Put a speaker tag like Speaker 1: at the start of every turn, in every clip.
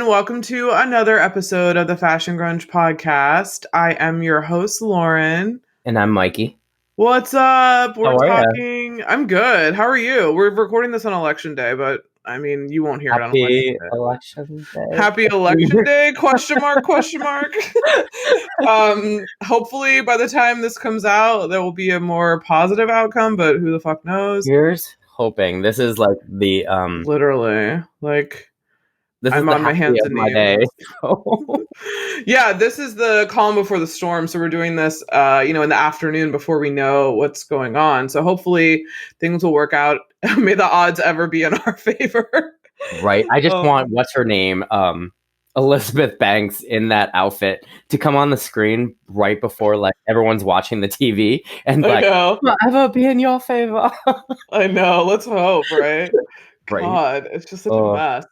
Speaker 1: everyone. Welcome to another episode of the Fashion Grunge Podcast. I am your host, Lauren.
Speaker 2: And I'm Mikey.
Speaker 1: What's up?
Speaker 2: How are
Speaker 1: talking. I'm good. How are you? We're recording this on Election Day, but I mean, you won't hear
Speaker 2: Happy
Speaker 1: it on
Speaker 2: Election Day.
Speaker 1: Happy Election Day? Question mark? Hopefully, by the time this comes out, there will be a more positive outcome. But who the fuck knows?
Speaker 2: Here's hoping. This is like the
Speaker 1: literally like.
Speaker 2: This
Speaker 1: I'm
Speaker 2: is
Speaker 1: on my hands and knees.
Speaker 2: Day.
Speaker 1: Yeah, this is the calm before the storm. So we're doing this, in the afternoon before we know what's going on. So hopefully things will work out. May the odds ever be in our favor.
Speaker 2: Right. I just want what's her name, Elizabeth Banks in that outfit to come on the screen right before like everyone's watching the TV and like ever be in your favor.
Speaker 1: I know. Let's hope, right? God, it's just such a mess.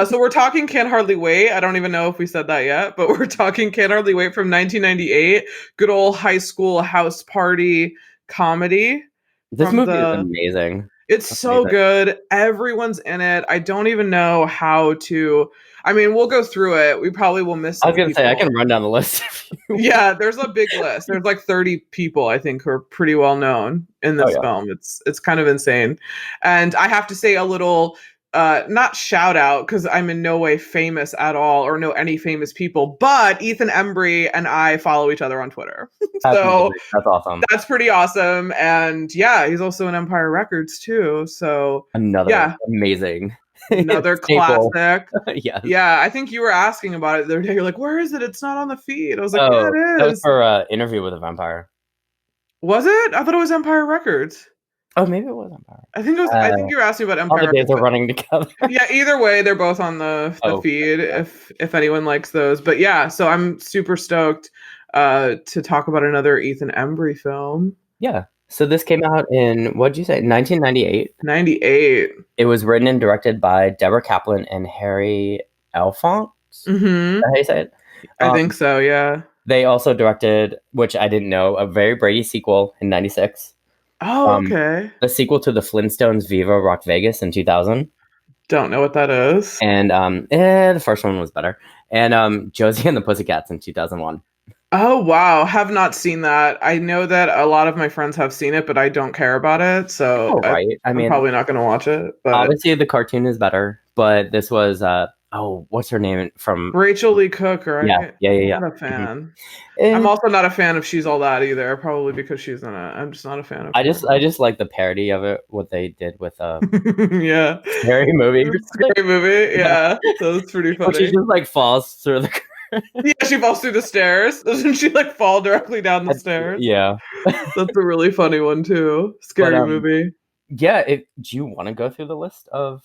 Speaker 1: So we're talking Can't Hardly Wait. I don't even know if we said that yet, but we're talking Can't Hardly Wait from 1998. Good old high school house party comedy.
Speaker 2: This movie is amazing.
Speaker 1: It's so good. Everyone's in it. I don't even know how to... I mean, we'll go through it. We probably will miss some
Speaker 2: I was going to say, I can run down the list.
Speaker 1: Yeah, there's a big list. There's like 30 people, I think, who are pretty well known in this film. It's kind of insane. And I have to say a little... not shout out because I'm in no way famous at all or know any famous people, but Ethan Embry and I follow each other on Twitter. So
Speaker 2: that's awesome.
Speaker 1: That's pretty awesome. And yeah, he's also in Empire Records too. So
Speaker 2: another amazing.
Speaker 1: Another classic.
Speaker 2: Yes.
Speaker 1: Yeah, I think you were asking about it the other day. You're like, where is it? It's not on the feed. I was like, yeah, it is.
Speaker 2: That was for Interview with a Vampire.
Speaker 1: Was it? I thought it was Empire Records.
Speaker 2: Oh, maybe it was Empire.
Speaker 1: I think it was. I think you were asking about Empire.
Speaker 2: All the days are running together.
Speaker 1: Yeah, either way, they're both on the feed. Yeah. If anyone likes those, but yeah, so I'm super stoked to talk about another Ethan Embry film.
Speaker 2: Yeah. So this came out in, what'd you say, 1998?
Speaker 1: 98.
Speaker 2: It was written and directed by Deborah Kaplan and Harry Elfont.
Speaker 1: Mm-hmm.
Speaker 2: Is that how you say it?
Speaker 1: I think so. Yeah.
Speaker 2: They also directed, which I didn't know, a Very Brady sequel in 96.
Speaker 1: Oh, okay.
Speaker 2: The sequel to the Flintstones Viva Rock Vegas in 2000.
Speaker 1: Don't know what that is.
Speaker 2: And the first one was better. And Josie and the Pussycats in 2001.
Speaker 1: Oh, wow. Have not seen that. I know that a lot of my friends have seen it, but I don't care about it. So I'm probably not going to watch it. But
Speaker 2: obviously the cartoon is better, but this was... what's her name from
Speaker 1: Rachel Lee Cook, right?
Speaker 2: Yeah.
Speaker 1: I'm not a fan. Mm-hmm. I'm also not a fan of She's All That either, probably because she's in it. I'm just not a fan of
Speaker 2: I just like the parody of it, what they did with
Speaker 1: yeah.
Speaker 2: Scary Movie.
Speaker 1: Scary Movie, yeah. So it's pretty funny.
Speaker 2: She just like falls through the
Speaker 1: yeah, she falls through the stairs. Doesn't she like fall directly down the stairs?
Speaker 2: Yeah.
Speaker 1: That's a really funny one too. Scary Movie.
Speaker 2: Yeah, do you want to go through the list of...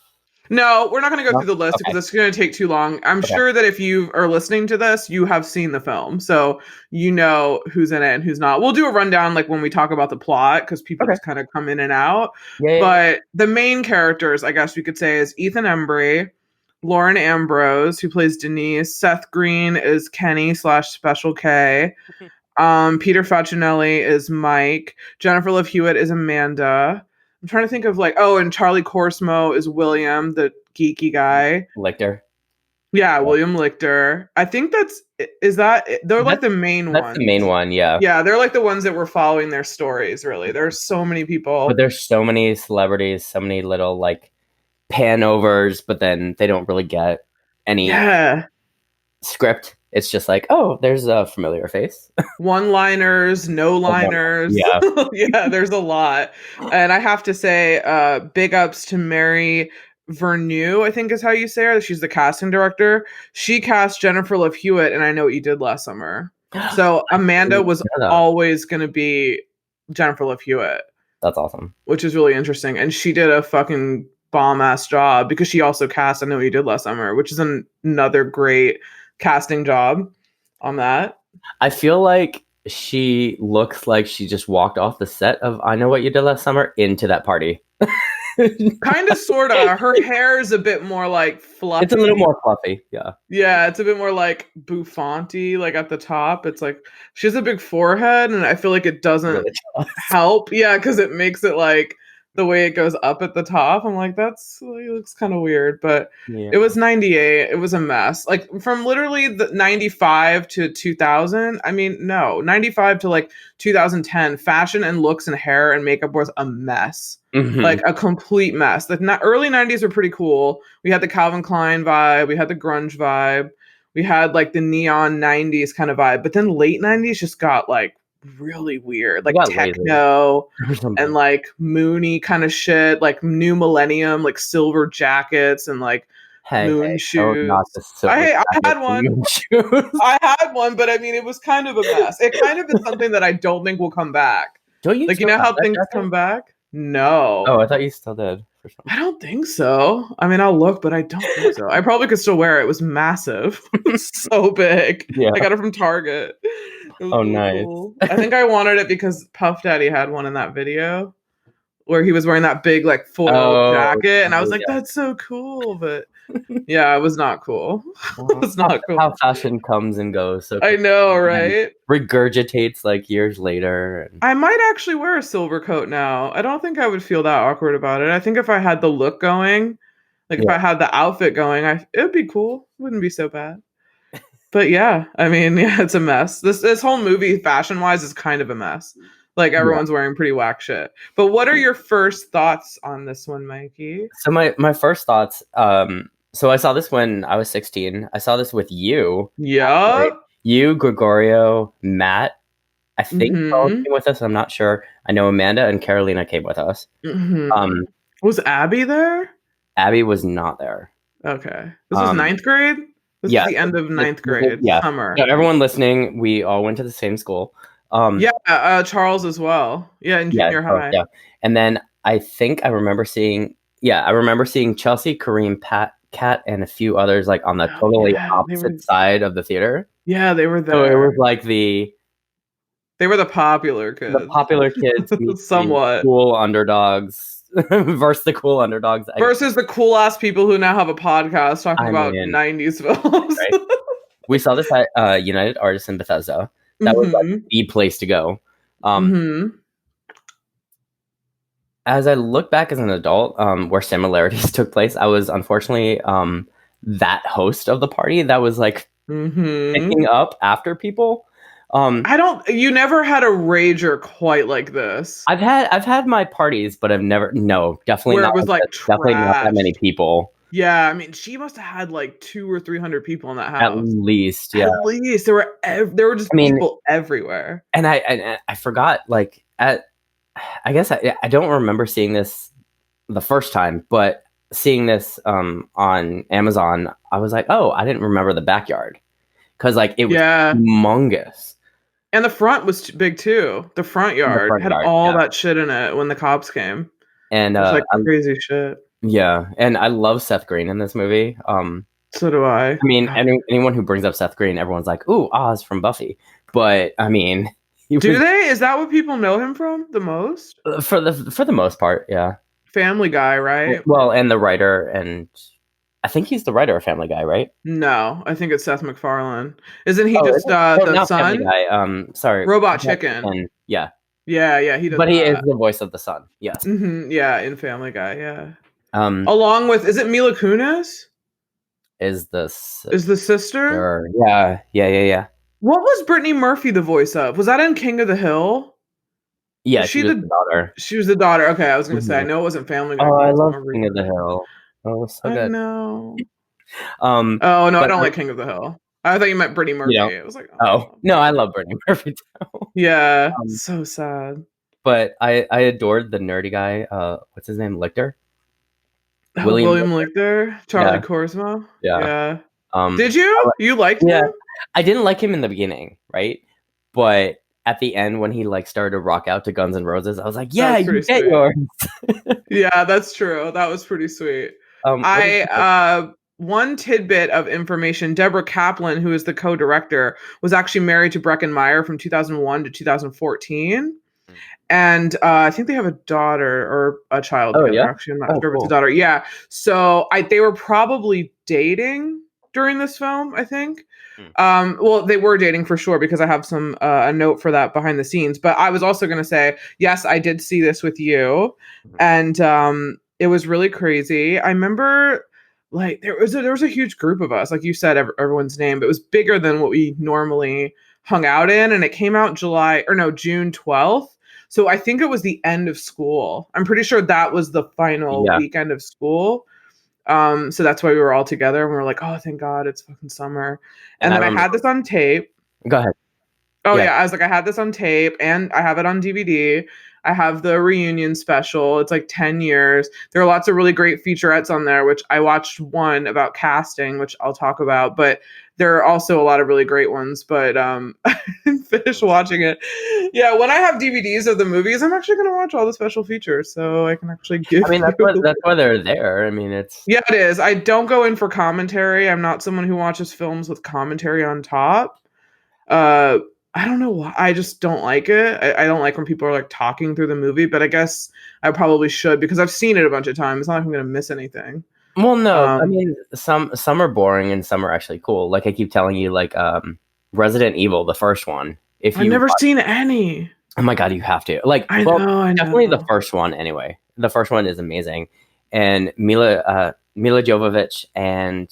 Speaker 1: No, we're not going to go through the list because it's going to take too long. I'm sure that if you are listening to this, you have seen the film. So you know who's in it and who's not. We'll do a rundown like when we talk about the plot because people just kind of come in and out. Yeah. But the main characters, I guess we could say, is Ethan Embry, Lauren Ambrose, who plays Denise. Seth Green is Kenny / Special K. Peter Facinelli is Mike. Jennifer Love Hewitt is Amanda. I'm trying to think of and Charlie Corsmo is William, the geeky guy.
Speaker 2: Lichter.
Speaker 1: Yeah, William Lichter. I think they're like the main ones.
Speaker 2: That's the main one, yeah.
Speaker 1: Yeah, they're like the ones that were following their stories, really. There's so many people.
Speaker 2: But there's so many celebrities, so many little like pan overs, but then they don't really get any script. It's just like, oh, there's a familiar face.
Speaker 1: One-liners, no-liners.
Speaker 2: Yeah.
Speaker 1: Yeah, there's a lot. And I have to say, big ups to Mary Vernew, I think is how you say her. She's the casting director. She cast Jennifer Love Hewitt, and I Know What You Did Last Summer. So Amanda was always going to be Jennifer Love Hewitt.
Speaker 2: That's awesome.
Speaker 1: Which is really interesting. And she did a fucking bomb-ass job because she also cast I Know What You Did Last Summer, which is another great casting job on that.
Speaker 2: I feel like she looks like she just walked off the set of I Know What You Did Last Summer into that party.
Speaker 1: Kind of, sort of. Her hair is a bit more like fluffy.
Speaker 2: It's a little more fluffy, yeah.
Speaker 1: Yeah, it's a bit more like bouffanty, like at the top. It's like she has a big forehead, and I feel like it doesn't help. Yeah, because it makes it like the way it goes up at the top. I'm like, it looks kind of weird, but
Speaker 2: Yeah.
Speaker 1: it was 98. It was a mess. Like from literally the 95 to 2000. I mean, no, 95 to like 2010, fashion and looks and hair and makeup was a mess.
Speaker 2: Mhm.
Speaker 1: Like a complete mess. The early 90s were pretty cool. We had the Calvin Klein vibe. We had the grunge vibe. We had like the neon 90s kind of vibe. But then late 90s just got like really weird, like techno and like moony kind of shit, like new millennium, like silver jackets and like moon shoes. I had one. I had one, but I mean, it was kind of a mess. It kind of is something that I don't think will come back.
Speaker 2: Don't you?
Speaker 1: Like, you know how things come back? No.
Speaker 2: Oh, I thought you still did.
Speaker 1: I don't think so. I mean, I'll look, but I don't think so. I probably could still wear it. It was massive. It's so big. Yeah. I got it from Target.
Speaker 2: Oh, nice.
Speaker 1: Cool. I think I wanted it because Puff Daddy had one in that video where he was wearing that big like foil jacket, and I was like, that's so cool. But yeah, it was not cool. It's not cool.
Speaker 2: How fashion comes and goes. So
Speaker 1: I know, right?
Speaker 2: Regurgitates like years later.
Speaker 1: I might actually wear a silver coat now. I don't think I would feel that awkward about it. I think if I had the look going, like if I had the outfit going, it would be cool. It wouldn't be so bad. But yeah, I mean, yeah, it's a mess. This whole movie, fashion-wise, is kind of a mess. Like everyone's wearing pretty whack shit. But what are your first thoughts on this one, Mikey?
Speaker 2: So my first thoughts. So I saw this when I was 16. I saw this with you.
Speaker 1: Yeah.
Speaker 2: Right? You, Gregorio, Matt. I think all came with us. I'm not sure. I know Amanda and Carolina came with us.
Speaker 1: Mm-hmm. Was Abby there?
Speaker 2: Abby was not there.
Speaker 1: Okay. This was 9th grade? This is the end of 9th grade. Summer.
Speaker 2: So everyone listening, we all went to the same school.
Speaker 1: Charles as well. Yeah, in junior high.
Speaker 2: Yeah. And then I think I remember seeing Chelsea, Kareem, Pat, Kat, and a few others like on the totally opposite side of the theater.
Speaker 1: Yeah, they were there.
Speaker 2: So it was like they
Speaker 1: were the popular kids.
Speaker 2: The popular kids
Speaker 1: somewhat
Speaker 2: cool underdogs versus the cool underdogs.
Speaker 1: Versus the cool ass people who now have a podcast talking about 90s films.
Speaker 2: Right? We saw this at United Artists in Bethesda. That was like the place to go. As I look back as an adult, where similarities took place, I was unfortunately that host of the party that was like picking up after people.
Speaker 1: You never had a rager quite like this.
Speaker 2: I've had my parties, but I've never, definitely
Speaker 1: where
Speaker 2: not.
Speaker 1: It was like
Speaker 2: definitely not that many people.
Speaker 1: Yeah, I mean, she must have had like 200 or 300 people in that house.
Speaker 2: At least, yeah.
Speaker 1: At least there were just people everywhere.
Speaker 2: And I forgot, like I guess I don't remember seeing this the first time, but seeing this on Amazon, I was like, oh, I didn't remember the backyard because like it was humongous.
Speaker 1: And the front was big too. The front yard had all that shit in it when the cops came.
Speaker 2: And
Speaker 1: it was like crazy shit.
Speaker 2: Yeah, and I love Seth Green in this movie.
Speaker 1: So do I.
Speaker 2: I mean, anyone who brings up Seth Green, everyone's like, "Ooh, Oz from Buffy." But I mean,
Speaker 1: do they? Is that what people know him from the most?
Speaker 2: For the most part, yeah.
Speaker 1: Family Guy, right?
Speaker 2: Well, and the writer, and I think he's the writer of Family Guy, right?
Speaker 1: No, I think it's Seth MacFarlane. Isn't he just the son?
Speaker 2: Family Guy. Sorry,
Speaker 1: Robot Chicken.
Speaker 2: And, yeah.
Speaker 1: Yeah, he does.
Speaker 2: But he is the voice of the son. Yes.
Speaker 1: Yeah, in Family Guy. Yeah. Along with, is it Mila Kunis?
Speaker 2: Is the
Speaker 1: sister?
Speaker 2: Yeah.
Speaker 1: What was Brittany Murphy the voice of? Was that in King of the Hill?
Speaker 2: Yeah, she was the daughter.
Speaker 1: She was the daughter. Okay, I was gonna say I know it wasn't Family Guy.
Speaker 2: Oh, I love King of the Hill. Oh, so good.
Speaker 1: I know. Oh no, I don't like King of the Hill. I thought you meant Brittany Murphy. It was like,
Speaker 2: no, I love Brittany Murphy too.
Speaker 1: Yeah, so sad.
Speaker 2: But I adored the nerdy guy. What's his name? Lichter.
Speaker 1: William Lichter, Charlie Korsmo.
Speaker 2: Yeah.
Speaker 1: Did you? You liked him?
Speaker 2: I didn't like him in the beginning, right? But at the end, when he like started to rock out to Guns N' Roses, I was like, "Yeah, you get yours."
Speaker 1: Yeah, that's true. That was pretty sweet. One tidbit of information: Deborah Kaplan, who is the co-director, was actually married to Breckin Meyer from 2001 to 2014. And I think they have a daughter or a child together. Actually, I'm not sure if it's a daughter. Yeah. So they were probably dating during this film, I think. Well, they were dating for sure because I have some a note for that behind the scenes. But I was also going to say, yes, I did see this with you, and it was really crazy. I remember, like, there was a huge group of us, like you said, everyone's name, but it was bigger than what we normally hung out in, and it came out June 12th. So I think it was the end of school. I'm pretty sure that was the final weekend of school. So that's why we were all together and we were like, oh, thank God it's fucking summer. And then I had this on tape.
Speaker 2: Go ahead.
Speaker 1: Oh yeah. I was like, I had this on tape and I have it on DVD. I have the reunion special. It's like 10 years. There are lots of really great featurettes on there, which I watched one about casting, which I'll talk about, but there are also a lot of really great ones, but I didn't finish watching it. Yeah, when I have DVDs of the movies, I'm actually going to watch all the special features, so I can actually give.
Speaker 2: I mean, that's why they're there. I mean, it's.
Speaker 1: Yeah, it is. I don't go in for commentary. I'm not someone who watches films with commentary on top. I don't know why. I just don't like it. I don't like when people are like talking through the movie, but I guess I probably should because I've seen it a bunch of times. It's not like I'm going to miss anything.
Speaker 2: Well, no, I mean, some are boring and some are actually cool. Like I keep telling you, like Resident Evil, the first one. I've
Speaker 1: never seen any.
Speaker 2: Oh my God, you have to. Like, I know. Definitely the first one. Anyway, the first one is amazing, and Mila Jovovich and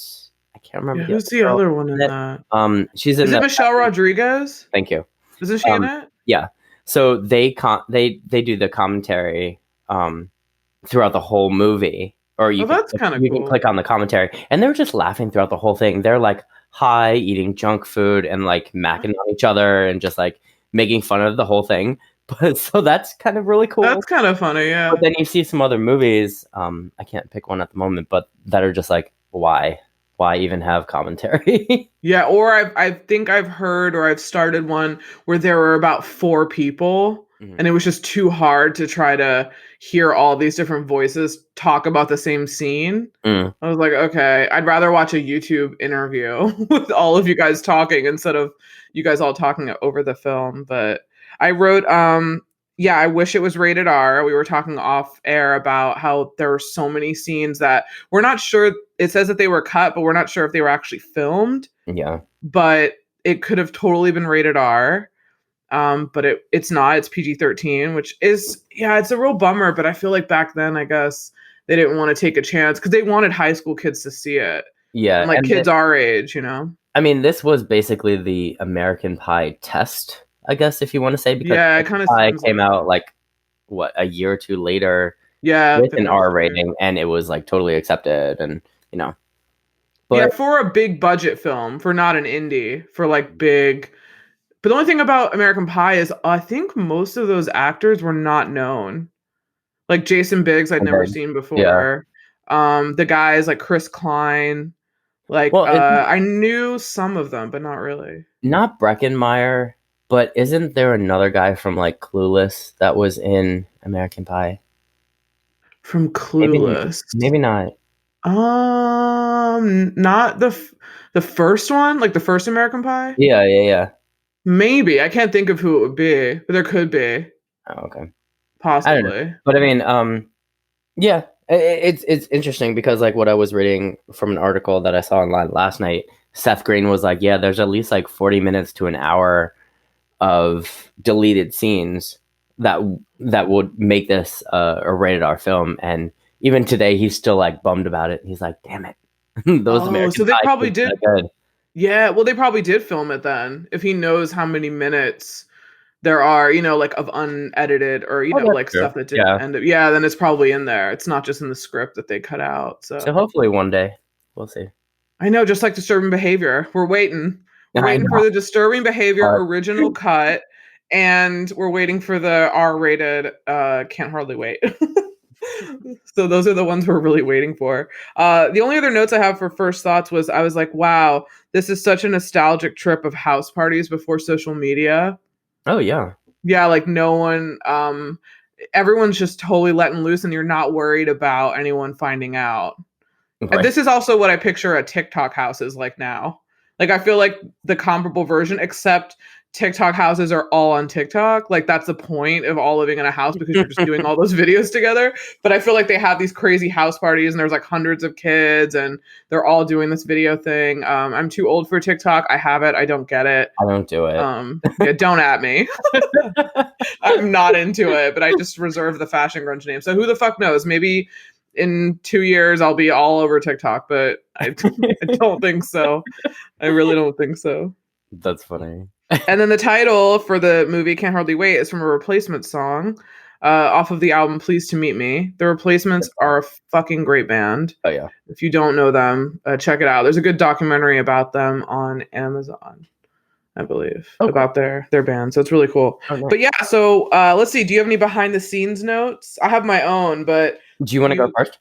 Speaker 2: I can't remember.
Speaker 1: Who's the other one in that?
Speaker 2: She's in.
Speaker 1: Is it Michelle Rodriguez?
Speaker 2: Thank you.
Speaker 1: Isn't she in it?
Speaker 2: Yeah. So they do the commentary throughout the whole movie. Or
Speaker 1: that's kind of cool.
Speaker 2: You can click on the commentary, and they were just laughing throughout the whole thing. They're like high, eating junk food, and like macking on each other, and just like making fun of the whole thing. But so that's kind of really cool.
Speaker 1: That's kind of funny, yeah.
Speaker 2: But then you see some other movies. I can't pick one at the moment, but that are just like, why even have commentary?
Speaker 1: Yeah, or I think I've heard or I've started one where there were about 4 people. And it was just too hard to try to hear all these different voices talk about the same scene. I was like, okay, I'd rather watch a YouTube interview with all of you guys talking instead of you guys all talking over the film. But I wrote, I wish it was rated R. We were talking off air about how there were so many scenes that we're not sure. It says that they were cut, but we're not sure if they were actually filmed.
Speaker 2: Yeah.
Speaker 1: But it could have totally been rated R. But it's not. It's PG-13, which is, it's a real bummer. But I feel like back then, I guess they didn't want to take a chance because they wanted high school kids to see it.
Speaker 2: Yeah,
Speaker 1: and kids our age, you know.
Speaker 2: I mean, this was basically the American Pie test, I guess, if you want to say, because
Speaker 1: it kind of
Speaker 2: came out like a year or two later.
Speaker 1: Yeah,
Speaker 2: with an R rating, and it was like totally accepted, and you know. But
Speaker 1: for a big budget film, for not an indie, for like big. But the only thing about American Pie is I think most of those actors were not known. Like Jason Biggs, I'd never seen before. Yeah. The guys like Chris Klein. Like, I knew some of them, but not really. Not
Speaker 2: Breckenmeyer, but isn't there another guy from like Clueless that was in American Pie?
Speaker 1: From Clueless?
Speaker 2: Maybe not.
Speaker 1: Not the first one, like the first American Pie?
Speaker 2: Yeah.
Speaker 1: Maybe. I can't think of who it would be, but there could be.
Speaker 2: Oh, okay.
Speaker 1: Possibly.
Speaker 2: I don't know. But I mean, yeah, it's interesting because like what I was reading from an article that I saw online last night, Seth Green was like, yeah, there's at least like 40 minutes to an hour of deleted scenes that would make this a rated R film. And even today, he's still like bummed about it. He's like, damn it. Those American
Speaker 1: so they
Speaker 2: Pie
Speaker 1: probably did.
Speaker 2: Good.
Speaker 1: Yeah, well, they probably did film it then. If he knows how many minutes there are, you know, like of unedited or, you know, like
Speaker 2: true.
Speaker 1: Stuff that didn't end up. Yeah, then it's probably in there. It's not just in the script that they cut out. So
Speaker 2: hopefully one day we'll see.
Speaker 1: I know, just like Disturbing Behavior. We're waiting. We're waiting for the Disturbing Behavior original cut, and we're waiting for the R-rated Can't Hardly Wait. So those are the ones we're really waiting for. The only other notes I have for first thoughts was I was like, wow, this is such a nostalgic trip of house parties before social media.
Speaker 2: Oh, yeah.
Speaker 1: Yeah, like no one, everyone's just totally letting loose and you're not worried about anyone finding out. Right. And this is also what I picture a TikTok house is like now. Like, I feel like the comparable version, except TikTok houses are all on TikTok. Like that's the point of all living in a house because you're just doing all those videos together. But I feel like they have these crazy house parties and there's like hundreds of kids and they're all doing this video thing. I'm too old for TikTok. I have it. I don't get it.
Speaker 2: I don't do it.
Speaker 1: Yeah, don't at me. I'm not into it, but I just reserve the fashion grunge name. So who the fuck knows? Maybe in 2 years I'll be all over TikTok, but I don't think so. I really don't think so.
Speaker 2: That's funny.
Speaker 1: And then the title for the movie Can't Hardly Wait is from a Replacements song off of the album Pleased to Meet Me. The Replacements are a fucking great band.
Speaker 2: Oh yeah.
Speaker 1: If you don't know them, check it out. There's a good documentary about them on Amazon, I believe, about their band. So it's really cool. Oh, nice. But yeah, so let's see. Do you have any behind the scenes notes? I have my own, but
Speaker 2: do you want to go first?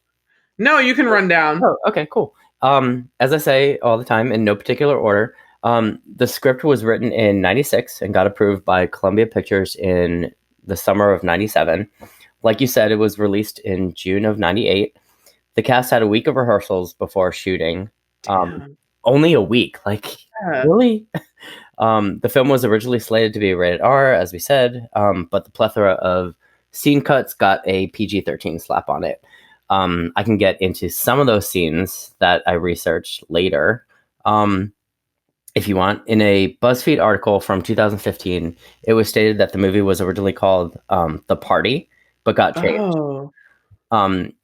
Speaker 1: No, you can run down.
Speaker 2: Oh, okay, cool. As I say all the time, in no particular order, the script was written in 96 and got approved by Columbia Pictures in the summer of 97. Like you said, it was released in June of 98. The cast had a week of rehearsals before shooting. Only a week, really? The film was originally slated to be rated R, as we said, but the plethora of scene cuts got a PG-13 slap on it. I can get into some of those scenes that I researched later. If you want. In a BuzzFeed article from 2015, it was stated that the movie was originally called The Party, but got changed.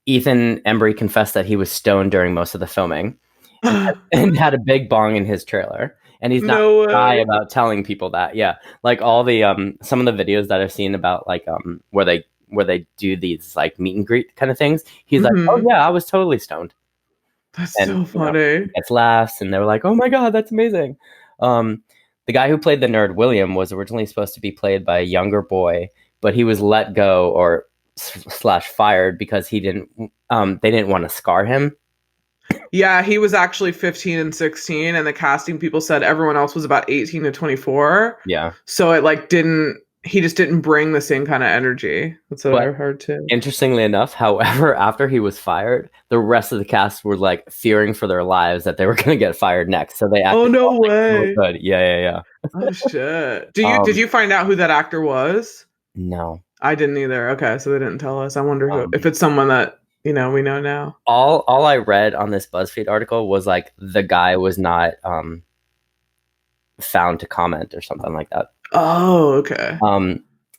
Speaker 2: Ethan Embry confessed that he was stoned during most of the filming and had a big bong in his trailer. And he's not shy about telling people that. Yeah. Like all the some of the videos that I've seen about like where they do these like meet and greet kind of things, he's like, oh yeah, I was totally stoned.
Speaker 1: That's so funny.
Speaker 2: Gets laughs, and they were like, "Oh my god, that's amazing." The guy who played the nerd, William, was originally supposed to be played by a younger boy, but he was let go or / fired because he didn't. They didn't want to scar him.
Speaker 1: Yeah, he was actually 15 and 16, and the casting people said everyone else was about 18 to 24.
Speaker 2: Yeah,
Speaker 1: so it like didn't. He just didn't bring the same kind of energy. That's what I heard too.
Speaker 2: Interestingly enough, however, after he was fired, the rest of the cast were like fearing for their lives that they were going to get fired next. So they acted
Speaker 1: oh no way!
Speaker 2: Good. Yeah.
Speaker 1: Oh shit! Did you find out who that actor was?
Speaker 2: No,
Speaker 1: I didn't either. Okay, so they didn't tell us. I wonder if it's someone that we know now.
Speaker 2: All I read on this BuzzFeed article was like the guy was not found to comment or something like that.
Speaker 1: Oh, okay.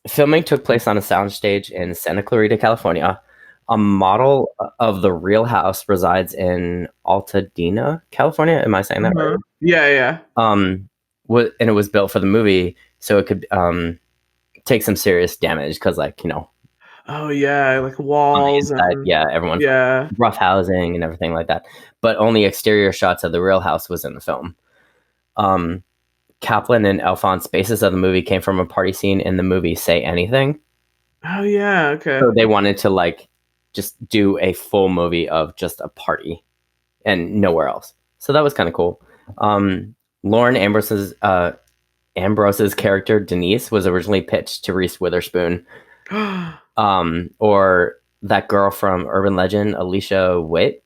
Speaker 2: Filming took place on a soundstage in Santa Clarita, California. A model of the real house resides in Altadena, California. Am I saying that right?
Speaker 1: Yeah.
Speaker 2: And it was built for the movie, so it could take some serious damage because,
Speaker 1: oh yeah, like walls.
Speaker 2: Inside, everyone. Yeah. Rough housing and everything like that. But only exterior shots of the real house was in the film. Kaplan and Alphonse basis of the movie came from a party scene in the movie Say Anything.
Speaker 1: Oh yeah, okay.
Speaker 2: So they wanted to just do a full movie of just a party and nowhere else. So that was kind of cool. Lauren Ambrose's character Denise was originally pitched to Reese Witherspoon. Or that girl from Urban Legend, Alicia Witt.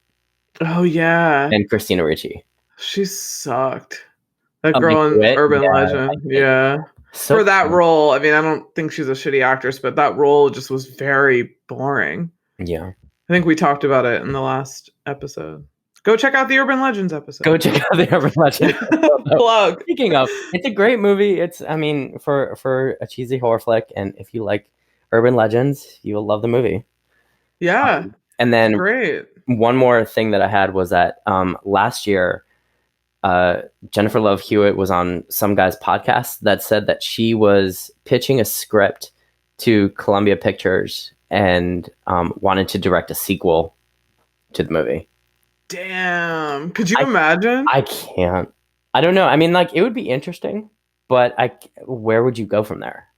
Speaker 1: Oh yeah.
Speaker 2: And Christina Ricci.
Speaker 1: She sucked. That girl in Urban Legend, yeah.
Speaker 2: So
Speaker 1: for that role, I mean, I don't think she's a shitty actress, but that role just was very boring.
Speaker 2: Yeah.
Speaker 1: I think we talked about it in the last episode. Go check out the Urban Legends episode.
Speaker 2: Go check out the Urban Legends.
Speaker 1: Plug.
Speaker 2: Speaking of, it's a great movie. For a cheesy horror flick, and if you like Urban Legends, you will love the movie.
Speaker 1: Yeah.
Speaker 2: And then
Speaker 1: great.
Speaker 2: One more thing that I had was that last year, Jennifer Love Hewitt was on some guy's podcast that said that she was pitching a script to Columbia Pictures and wanted to direct a sequel to the movie.
Speaker 1: Damn. Could you imagine?
Speaker 2: I can't. I don't know. I mean, it would be interesting, but where would you go from there?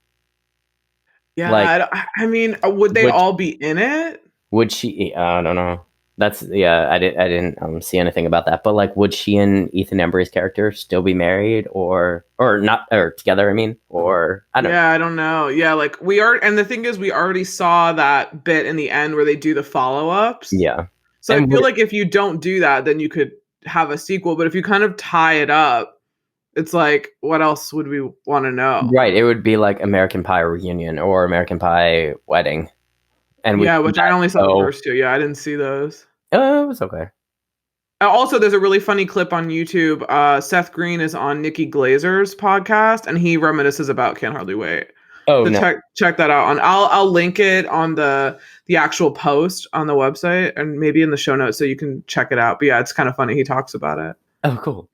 Speaker 1: Yeah. I mean, would they all be in it?
Speaker 2: Would she? I don't know. I didn't see anything about that, but would she and Ethan Embry's character still be married or not, or together? I mean, or I don't know.
Speaker 1: Yeah, I don't know. Yeah, and the thing is, we already saw that bit in the end where they do the follow-ups.
Speaker 2: Yeah.
Speaker 1: So I feel like if you don't do that, then you could have a sequel. But if you kind of tie it up, It's like, what else would we want to know?
Speaker 2: Right. It would be like American Pie Reunion or American Pie Wedding. And
Speaker 1: yeah, which I only saw the first two. Yeah, I didn't see those.
Speaker 2: It was okay.
Speaker 1: Also, there's a really funny clip on YouTube. Seth Green is on Nikki Glazer's podcast, and he reminisces about Can't Hardly Wait.
Speaker 2: Oh,
Speaker 1: so
Speaker 2: no.
Speaker 1: check that out. I'll link it on the actual post on the website and maybe in the show notes so you can check it out. But yeah, it's kind of funny. He talks about it.
Speaker 2: Oh, cool.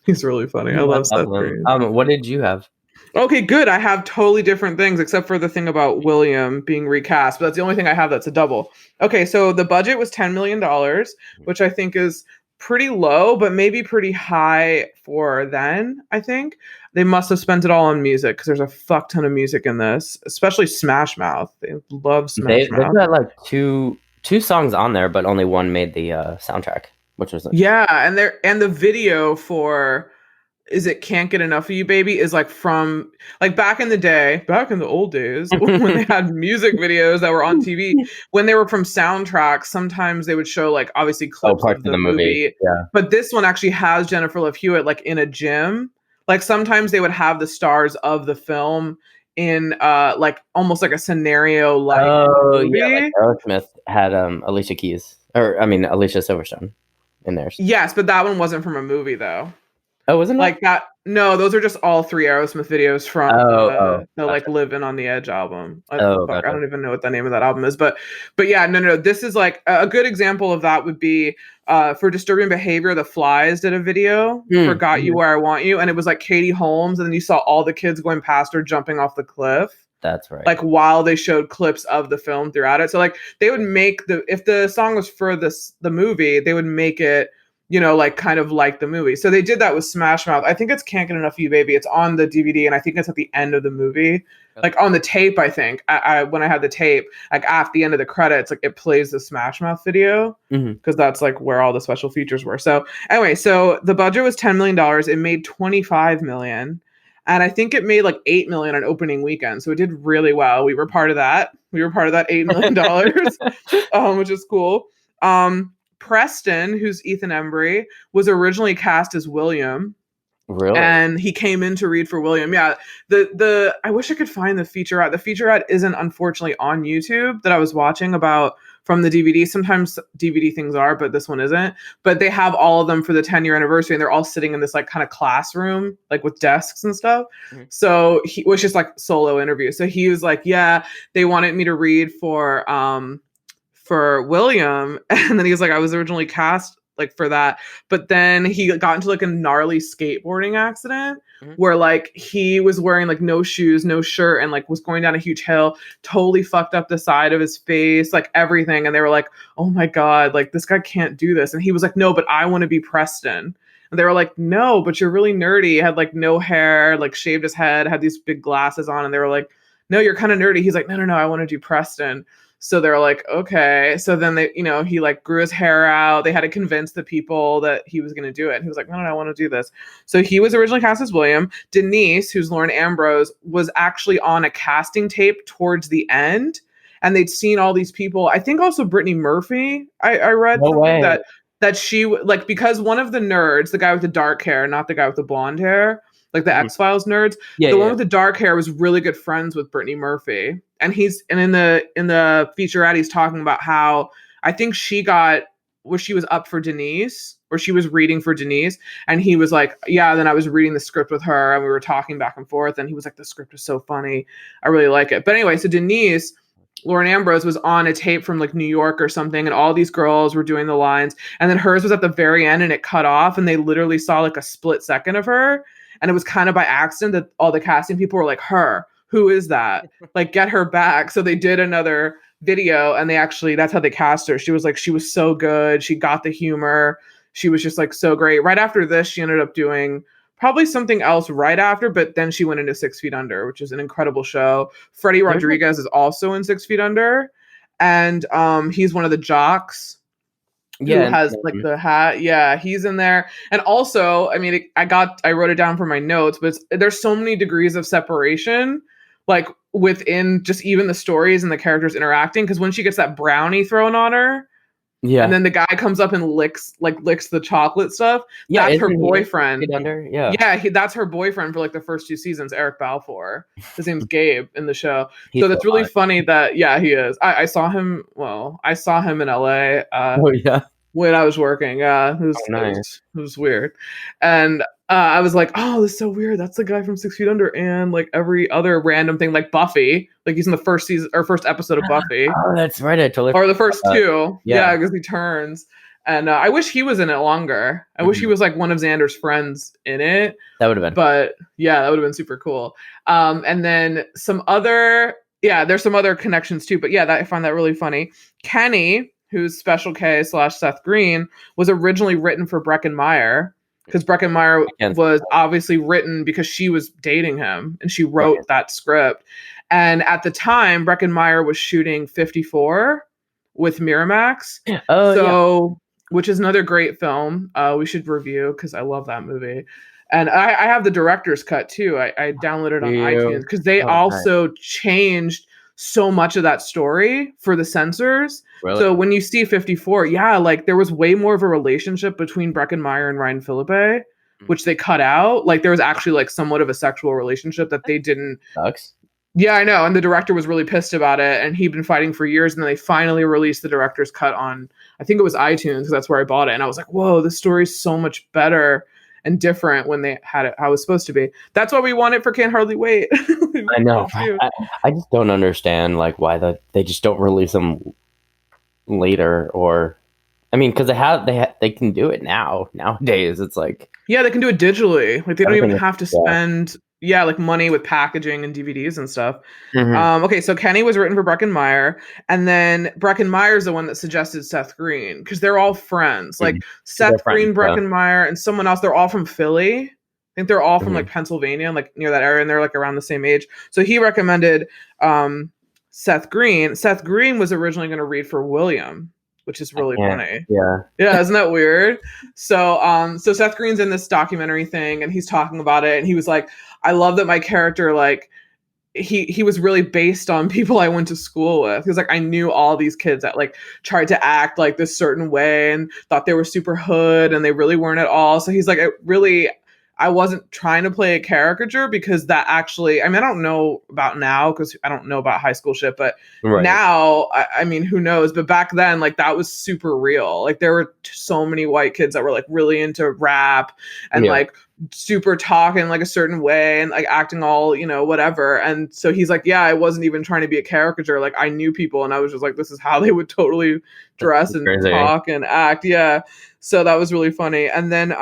Speaker 1: He's really funny. I love Seth Green.
Speaker 2: What did you have?
Speaker 1: Okay, good. I have totally different things except for the thing about William being recast, but that's the only thing I have that's a double. Okay, so the budget was $10 million, which I think is pretty low, but maybe pretty high for then, I think. They must have spent it all on music because there's a fuck ton of music in this, especially Smash Mouth. They love Smash Mouth.
Speaker 2: They've got like two songs on there, but only one made the soundtrack, which was
Speaker 1: yeah, and the video for Is It Can't Get Enough of You Baby is like from like back in the old days when they had music videos that were on TV, when they were from soundtracks, sometimes they would show like obviously clips of the movie.
Speaker 2: Yeah.
Speaker 1: But this one actually has Jennifer Love Hewitt like in a gym. Like sometimes they would have the stars of the film in like almost like a scenario like movie.
Speaker 2: Yeah, like Aerosmith had Alicia Silverstone in there.
Speaker 1: Yes, but that one wasn't from a movie though.
Speaker 2: Oh, wasn't it?
Speaker 1: Like that? No, those are just all three Aerosmith videos from the like "Living on the Edge" album. I don't even know what the name of that album is, but yeah, no. This is like a good example of that would be for Disturbing Behavior. The Flies did a video for "Got You Where I Want You," and it was like Katie Holmes, and then you saw all the kids going past her jumping off the cliff.
Speaker 2: That's right.
Speaker 1: Like while they showed clips of the film throughout it, so like they would make if the song was for the movie, they would make it, you know, like kind of like the movie. So they did that with Smash Mouth. I think it's Can't Get Enough of You Baby. It's on the DVD, and I think it's at the end of the movie. Like on the tape, I think. When I had the tape, like at the end of the credits, like it plays the Smash Mouth video because that's like where all the special features were. So anyway, so the budget was $10 million. It made $25 million. And I think it made like $8 million on opening weekend. So it did really well. We were part of that. $8 million, which is cool. Preston, who's Ethan Embry, was originally cast as William.
Speaker 2: Really?
Speaker 1: And he came in to read for William. Yeah. The I wish I could find the featurette. The featurette isn't unfortunately on YouTube that I was watching about from the DVD. Sometimes DVD things are, but this one isn't. But they have all of them for the 10-year anniversary, and they're all sitting in this like kind of classroom, like with desks and stuff. So he was just like solo interview. So he was like, yeah, they wanted me to read for William, and then he was like, I was originally cast like for that, but then he got into like a gnarly skateboarding accident where like he was wearing like no shoes, no shirt, and like was going down a huge hill, totally fucked up the side of his face, like everything. And they were like, oh my God, like this guy can't do this. And he was like, no, but I want to be Preston. And they were like, no, but you're really nerdy. He had like no hair, like shaved his head, had these big glasses on. And they were like, no, you're kind of nerdy. He's like, no, I want to do Preston. So they're like, okay. So then they, you know, he like grew his hair out. They had to convince the people that he was going to do it. And he was like, no, I want to do this. So he was originally cast as William. Denise, who's Lauren Ambrose, was actually on a casting tape towards the end. And they'd seen all these people. I think also Brittany Murphy. I read that she like, because one of the nerds, the guy with the dark hair, not the guy with the blonde hair, like the X-Files nerds, the one with the dark hair was really good friends with Brittany Murphy. And in the featurette, he's talking about how I think she was up for Denise, or she was reading for Denise. And he was like, yeah, then I was reading the script with her and we were talking back and forth. And he was like, the script is so funny. I really like it. But anyway, so Denise, Lauren Ambrose, was on a tape from like New York or something, and all these girls were doing the lines. And then hers was at the very end and it cut off, and they literally saw like a split second of her. And it was kind of by accident that all the casting people were like, her, who is that? Like, get her back. So they did another video, and that's how they cast her. She was like, she was so good. She got the humor. She was just like so great. Right after this, she ended up doing probably something else right after, but then she went into 6 Feet Under, which is an incredible show. Freddie Rodriguez is also in 6 Feet Under. And he's one of the jocks. Who has like the hat. Yeah, he's in there. And also, I mean, I wrote it down for my notes, but there's so many degrees of separation, like within just even the stories and the characters interacting. Because when she gets that brownie thrown on her,
Speaker 2: Yeah.
Speaker 1: And then the guy comes up and licks the chocolate stuff.
Speaker 2: Yeah,
Speaker 1: that's her boyfriend.
Speaker 2: Yeah.
Speaker 1: Yeah, that's her boyfriend for like the first 2 seasons, Eric Balfour. His name's Gabe in the show. So that's really funny that, yeah, he is. I saw him in LA.
Speaker 2: Oh yeah.
Speaker 1: When I was working. It was weird. And I was like, oh, this is so weird. That's the guy from 6 Feet Under and like every other random thing, like Buffy. Like he's in the first season or first episode of Buffy.
Speaker 2: Oh, that's right.
Speaker 1: Or the first 2. Yeah, because he turns. And I wish he was in it longer. I wish he was like one of Xander's friends in it.
Speaker 2: That would have been.
Speaker 1: But yeah, that would have been super cool. And then there's some other connections too. But yeah, I find that really funny. Kenny, who's Special K / Seth Green, was originally written for Breckin Meyer, because Breckin Meyer was obviously written because she was dating him and she wrote that script. And at the time, Breckin Meyer was shooting 54 with Miramax. Which is another great film we should review because I love that movie. And I have the director's cut too. I downloaded on iTunes because they also changed so much of that story for the censors. Really? So when you see 54, yeah, like there was way more of a relationship between Breckin Meyer and Ryan Philippe, which they cut out. Like there was actually like somewhat of a sexual relationship that they didn't.
Speaker 2: Sucks.
Speaker 1: Yeah, I know. And the director was really pissed about it, and he'd been fighting for years. And then they finally released the director's cut on, I think it was iTunes, because that's where I bought it. And I was like, whoa, this story's so much better and different when they had it how it was supposed to be. That's why we want it for Can't Hardly Wait.
Speaker 2: I know. I just don't understand like why they just don't release them later, or I mean, because they can do it nowadays. It's like,
Speaker 1: yeah, they can do it digitally. Like they don't even have to spend like money with packaging and DVDs and stuff. Okay, so Kenny was written for Breckin Meyer, and then Breckin Meyer's the one that suggested Seth Green because they're all friends. Like Seth Green, Breckin Meyer, and someone else. They're all from Philly. I think they're all from like Pennsylvania, like near that area, and they're like around the same age. So he recommended Seth Green. Seth Green was originally going to read for William, which is really funny. Yeah, isn't that weird? So Seth Green's in this documentary thing, and he's talking about it, and he was like, I love that my character, like, he was really based on people I went to school with. He was like, I knew all these kids that like tried to act like this certain way and thought they were super hood, and they really weren't at all. So he's like, I wasn't trying to play a caricature, because that actually, I mean, I don't know about now because I don't know about high school shit, but now, I mean, who knows? But back then, like that was super real. Like there were so many white kids that were like really into rap and like super talking like a certain way and like acting all, whatever. And so he's like, yeah, I wasn't even trying to be a caricature. Like I knew people, and I was just like, this is how they would totally dress and talk and act. Yeah. So that was really funny. And then,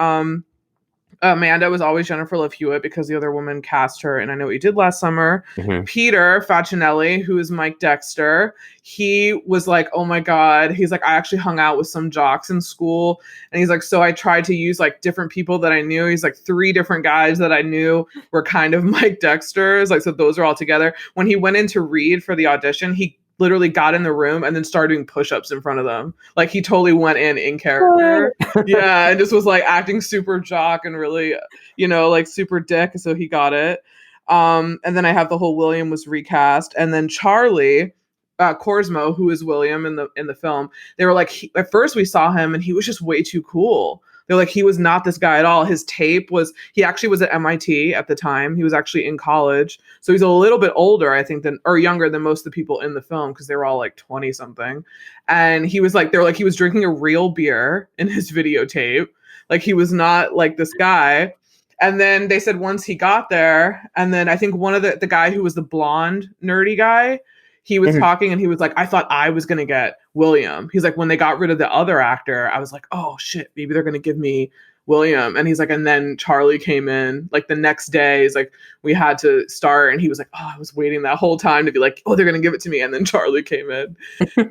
Speaker 1: Amanda was always Jennifer Love Hewitt because the other woman cast her, and I Know What You Did Last Summer. Peter Facinelli, who is Mike Dexter, he was like, oh my God. He's like, I actually hung out with some jocks in school. And he's like, so I tried to use like different people that I knew. He's like, 3 different guys that I knew were kind of Mike Dexters. Like, so those are all together. When he went in to read for the audition, he literally got in the room and then started doing push-ups in front of them. Like he totally went in character. Yeah, and just was like acting super jock and really, like super dick. So he got it. And then I have the whole William was recast, and then Charlie Korsmo, who is William in the film. They were like, at first we saw him and he was just way too cool. They're like, he was not this guy at all. His tape was, he actually was at MIT at the time. He was actually in college. So he's a little bit older, I think, or younger than most of the people in the film, because they were all like 20 something. And he was like, they were like, he was drinking a real beer in his videotape. Like he was not like this guy. And then they said once he got there, and then I think one of the guy who was the blonde nerdy guy, he was talking and he was like, I thought I was going to get William. He's like, when they got rid of the other actor, I was like, oh shit, maybe they're going to give me William. And he's like, and then Charlie came in like the next day. He's like, we had to start. And he was like, oh, I was waiting that whole time to be like, oh, they're going to give it to me. And then Charlie came in.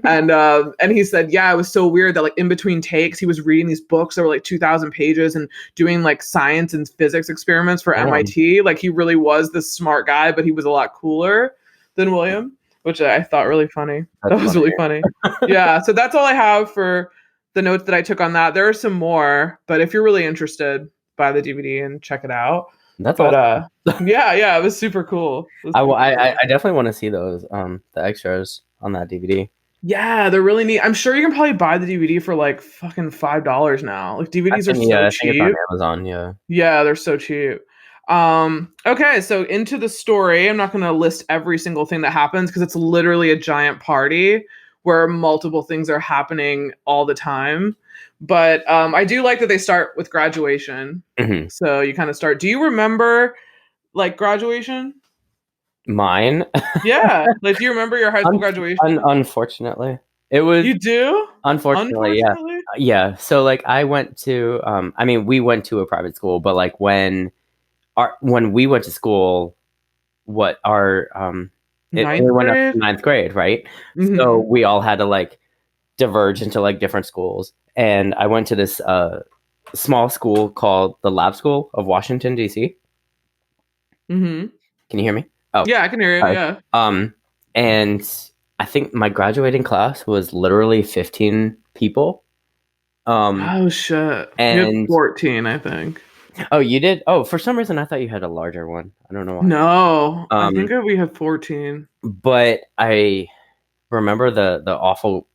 Speaker 1: And he said, yeah, it was so weird that like in between takes, he was reading these books that were like 2,000 pages and doing like science and physics experiments for MIT. Like he really was this smart guy, but he was a lot cooler than William, which I thought really funny. That was really funny. Yeah. So that's all I have for the notes that I took on that. There are some more, but if you're really interested, buy the DVD and check it out.
Speaker 2: That's all.
Speaker 1: Yeah, it was super cool.
Speaker 2: I definitely want to see those, the extras on that DVD.
Speaker 1: Yeah, they're really neat. I'm sure you can probably buy the DVD for like fucking $5 now. Like DVDs are so cheap.
Speaker 2: I think it's on Amazon, yeah.
Speaker 1: Yeah, they're so cheap. Okay, so into the story. I'm not going to list every single thing that happens because it's literally a giant party where multiple things are happening all the time. But I do like that they start with graduation.
Speaker 2: Mm-hmm.
Speaker 1: So you kind of start. Do you remember like graduation?
Speaker 2: Mine?
Speaker 1: Yeah. Like, do you remember your high school graduation?
Speaker 2: Unfortunately. It was.
Speaker 1: You do?
Speaker 2: Unfortunately, yeah. Yeah. So like I went to we went to a private school, but like when we went to school, we went up to ninth grade, right? Mm-hmm. So we all had to like diverge into like different schools. And I went to this small school called the Lab School of Washington, D.C.
Speaker 1: Mm-hmm.
Speaker 2: Can you hear me? Oh,
Speaker 1: yeah, I can hear you. Yeah.
Speaker 2: And I think my graduating class was literally 15 people.
Speaker 1: Oh shit! And you had 14, I think.
Speaker 2: Oh, you did? Oh, for some reason I thought you had a larger one. I don't know why.
Speaker 1: No, I think we had 14.
Speaker 2: But I remember the awful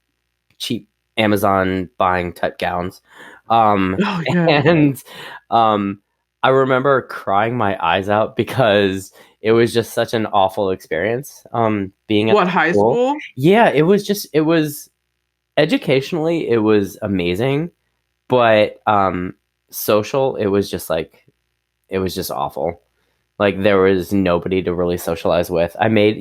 Speaker 2: cheap Amazon buying type gowns. And I remember crying my eyes out because it was just such an awful experience. Being at
Speaker 1: high school?
Speaker 2: Yeah, it was educationally it was amazing, but social it was just awful. Like there was nobody to really socialize with. I made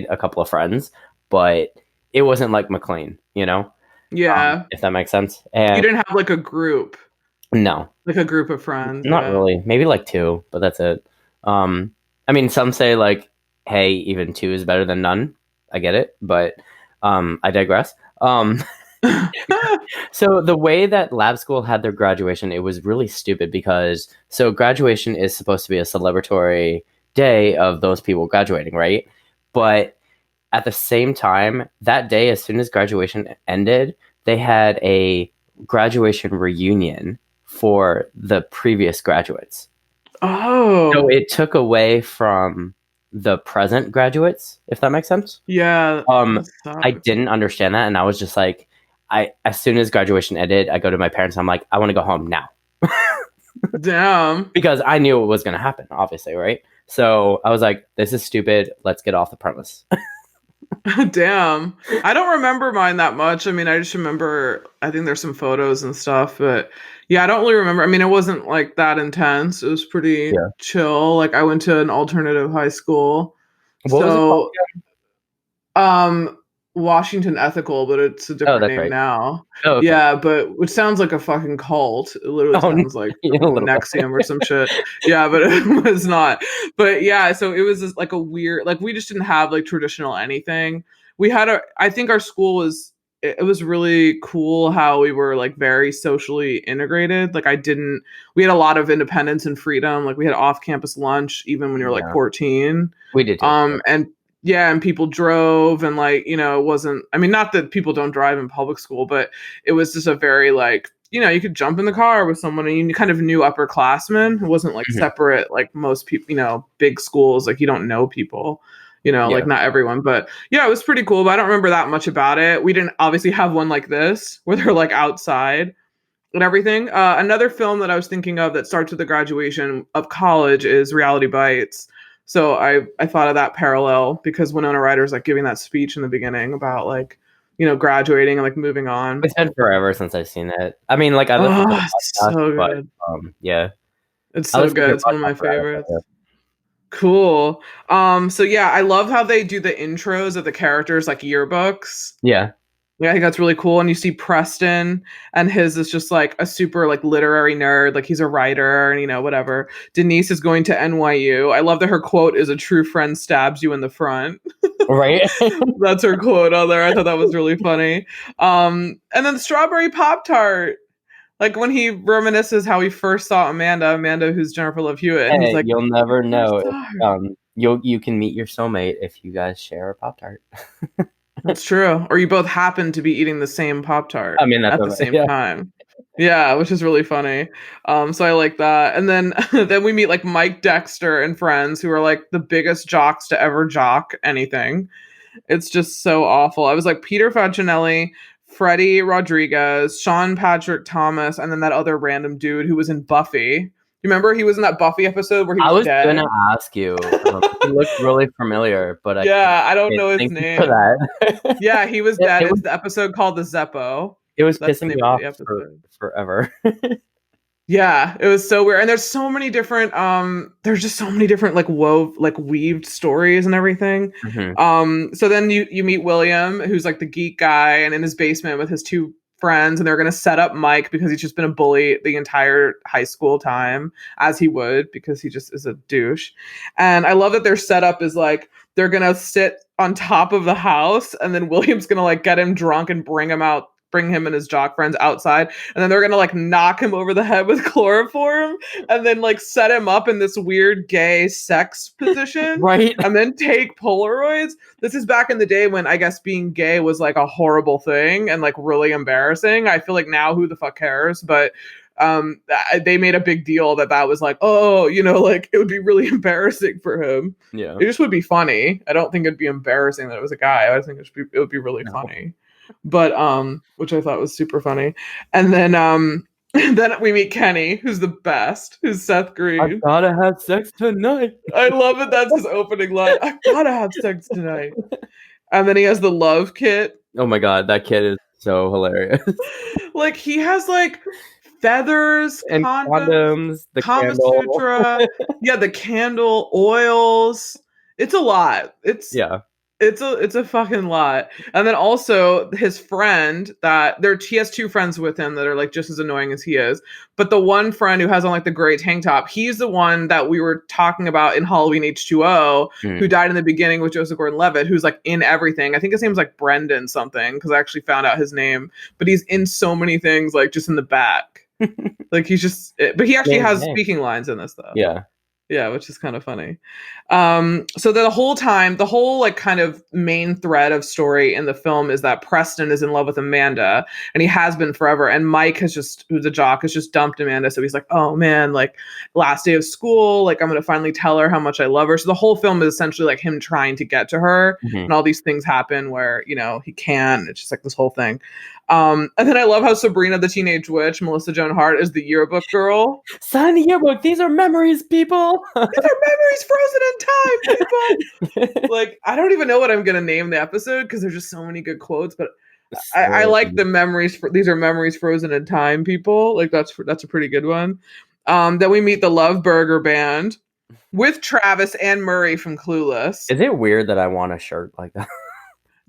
Speaker 2: a couple of friends, but it wasn't like McLean, you know?
Speaker 1: Yeah.
Speaker 2: If that makes sense. And
Speaker 1: you didn't have like a group.
Speaker 2: No.
Speaker 1: Like a group of friends.
Speaker 2: Not really. Maybe like 2, but that's it. I mean, some say like, hey, even 2 is better than none. I get it, but I digress. So the way that Lab School had their graduation, it was really stupid because graduation is supposed to be a celebratory day of those people graduating, right? But at the same time, that day, as soon as graduation ended, they had a graduation reunion for the previous graduates.
Speaker 1: Oh.
Speaker 2: So it took away from the present graduates, if that makes sense.
Speaker 1: Yeah.
Speaker 2: I didn't understand that, and I was just like, as soon as graduation ended, I go to my parents, I'm like, I want to go home now.
Speaker 1: Damn.
Speaker 2: Because I knew it was going to happen, obviously, right? So I was like, this is stupid. Let's get off the premise.
Speaker 1: Damn. I don't remember mine that much. I mean, I just remember, I think there's some photos and stuff, but yeah, I don't really remember. I mean, it wasn't like that intense. It was pretty chill. Like I went to an alternative high school.
Speaker 2: What was it
Speaker 1: called? Washington Ethical, but it's a different name now. Oh, okay. Yeah, but which sounds like a fucking cult. It literally sounds like Nexium or some shit. Yeah, but it was not. But yeah, so it was just like a weird, like we just didn't have like traditional anything. We had I think our school was, it was really cool how we were like very socially integrated. Like we had a lot of independence and freedom. Like we had off-campus lunch even when you were like 14.
Speaker 2: We did too.
Speaker 1: And people drove and like, you know, it wasn't, I mean, not that people don't drive in public school, but it was just a very like, you know, you could jump in the car with someone and you kind of knew upperclassmen. It wasn't like separate, like most people, you know, big schools, like you don't know people, you know, like not everyone, but yeah, it was pretty cool, but I don't remember that much about it. We didn't obviously have one like this where they're like outside and everything. Another film that I was thinking of that starts with the graduation of college is Reality Bites. So I thought of that parallel because Winona Ryder's like giving that speech in the beginning about like, you know, graduating and like moving on.
Speaker 2: It's been forever since I've seen it. I mean, like I listened to the podcast,
Speaker 1: so good.
Speaker 2: But, yeah.
Speaker 1: It's so good. It's one of my favorites. Yeah. Cool. So yeah, I love how they do the intros of the characters like yearbooks.
Speaker 2: Yeah.
Speaker 1: Yeah, I think that's really cool. And you see Preston, and his is just like a super like literary nerd, like he's a writer and you know whatever. Denise is going to NYU. I love that her quote is "A true friend stabs you in the front."
Speaker 2: Right.
Speaker 1: That's her quote on there. I thought that was really funny. And then the Strawberry Pop-Tart. Like when he reminisces how he first saw Amanda, who's Jennifer Love Hewitt, and he's like,
Speaker 2: "You'll never know if you can meet your soulmate if you guys share a Pop-Tart."
Speaker 1: That's true. Or you both happen to be eating the same Pop-Tart
Speaker 2: at
Speaker 1: the same time. Yeah, which is really funny. So I like that. And then then we meet like Mike Dexter and friends who are like the biggest jocks to ever jock anything. It's just so awful. I was like Peter Facinelli, Freddie Rodriguez, Sean Patrick Thomas, and then that other random dude who was in Buffy. You remember he was in that Buffy episode where he was dead?
Speaker 2: I was gonna ask you. He looked really familiar, but
Speaker 1: I don't know his name. For that. Yeah, he was dead. It's the episode called The Zeppo.
Speaker 2: It was pissing me off forever.
Speaker 1: Yeah, it was so weird. And there's so many different there's just so many different weaved stories and everything. Mm-hmm. So then you meet William, who's like the geek guy, and in his basement with his two friends, and they're going to set up Mike because he's just been a bully the entire high school time, as he would, because he just is a douche. And I love that their setup is like they're going to sit on top of the house, and then William's going to like get him drunk and bring him and his jock friends outside, and then they're gonna like knock him over the head with chloroform and then like set him up in this weird gay sex position,
Speaker 2: right?
Speaker 1: And then take Polaroids. This is back in the day when I guess being gay was like a horrible thing and like really embarrassing. I feel like now who the fuck cares? But they made a big deal that was like, oh, like it would be really embarrassing for him.
Speaker 2: Yeah,
Speaker 1: it just would be funny. I don't think it'd be embarrassing that it was a guy. I think it would be really funny. But which I thought was super funny. And then then we meet Kenny, who's the best, who's Seth Green.
Speaker 2: I gotta have sex tonight.
Speaker 1: I love it. That's his opening line. I gotta have sex tonight. And then he has the love kit.
Speaker 2: Oh my god, that kid is so hilarious.
Speaker 1: Like he has like feathers
Speaker 2: and condoms, the
Speaker 1: Kama
Speaker 2: candle.
Speaker 1: Sutra. Yeah, the candle, oils. It's a lot. It's a fucking lot. And then also his friend he has two friends with him that are like just as annoying as he is. But the one friend who has on like the gray tank top, he's the one that we were talking about in Halloween H2O, who died in the beginning with Joseph Gordon-Levitt, who's like in everything. I think his name's like Brendan something, because I actually found out his name. But he's in so many things, like just in the back. Like he's just, but he actually has speaking lines in this though. Yeah, which is kind of funny. So the whole like kind of main thread of story in the film is that Preston is in love with Amanda, and he has been forever. And Mike who's a jock, has just dumped Amanda. So he's like, oh man, like last day of school, like I'm going to finally tell her how much I love her. So the whole film is essentially like him trying to get to her, and all these things happen where, he can. It's just like this whole thing. And then I love how Sabrina the Teenage Witch, Melissa Joan Hart, is the yearbook girl.
Speaker 2: Sign the yearbook. These are memories, people.
Speaker 1: These are memories frozen in time, people. Like, I don't even know what I'm going to name the episode because there's just so many good quotes, but I like the memories. These are memories frozen in time, people. Like, that's a pretty good one. Then we meet the Love Burger Band with Travis and Murray from Clueless.
Speaker 2: Is it weird that I want a shirt like that?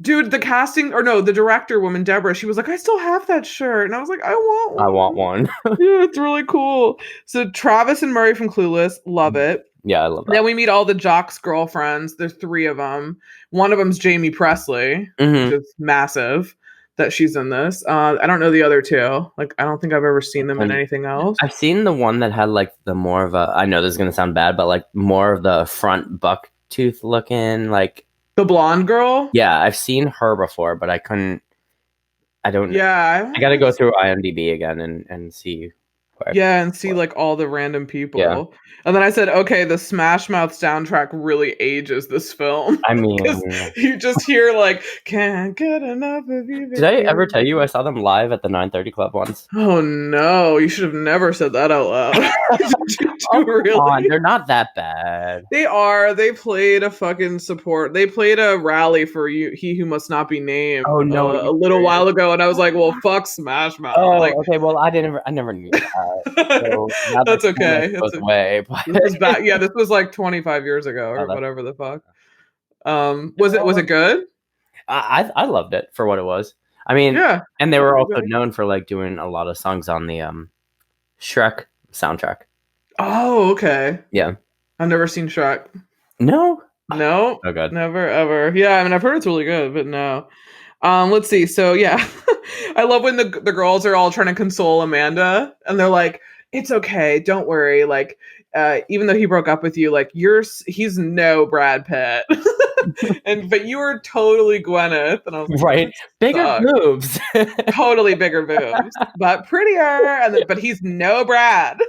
Speaker 1: Dude, the director woman, Deborah, she was like, I still have that shirt. And I was like, I want one. Yeah, it's really cool. So Travis and Murray from Clueless, love it.
Speaker 2: Yeah, I love that.
Speaker 1: Then we meet all the jocks' girlfriends. There's 3 of them. One of them's Jamie Presley, which is massive that she's in this. I don't know the other 2. Like, I don't think I've ever seen them in anything else.
Speaker 2: I've seen the one that had like the more of a, I know this is going to sound bad, but like more of the front buck tooth looking, like,
Speaker 1: the blonde girl?
Speaker 2: Yeah, I've seen her before, but I don't.
Speaker 1: Yeah.
Speaker 2: I got to go through IMDb again and see.
Speaker 1: And see like all the random people. Yeah. And then I said, okay, the Smash Mouth soundtrack really ages this film.
Speaker 2: I mean,
Speaker 1: you just hear like, can't get enough of you.
Speaker 2: Did I ever tell you I saw them live at the 930 Club once?
Speaker 1: Oh no, you should have never said that out loud.
Speaker 2: Really? Come on, they're not that bad.
Speaker 1: They are. They played a fucking support. They played a rally for He Who Must Not Be Named.
Speaker 2: Oh no,
Speaker 1: a little while ago, and I was like, well, fuck Smash Mouth.
Speaker 2: Oh, like, okay. Well, I never knew that. So
Speaker 1: that's okay.
Speaker 2: This
Speaker 1: was back. Yeah, this was like 25 years ago or whatever the fuck. Was it good?
Speaker 2: I loved it for what it was. I mean, yeah. And they were also known for like doing a lot of songs on the Shrek soundtrack.
Speaker 1: Oh, okay.
Speaker 2: Yeah.
Speaker 1: I've never seen Shrek.
Speaker 2: No.
Speaker 1: Oh god. Never ever. Yeah, I mean I've heard it's really good, but no. Let's see. So yeah. I love when the girls are all trying to console Amanda and they're like, it's okay, don't worry. Like, even though he broke up with you, like he's no Brad Pitt. But you were totally Gwyneth. And I was like,
Speaker 2: right. Bigger boobs.
Speaker 1: Totally bigger boobs. But prettier. But he's no Brad.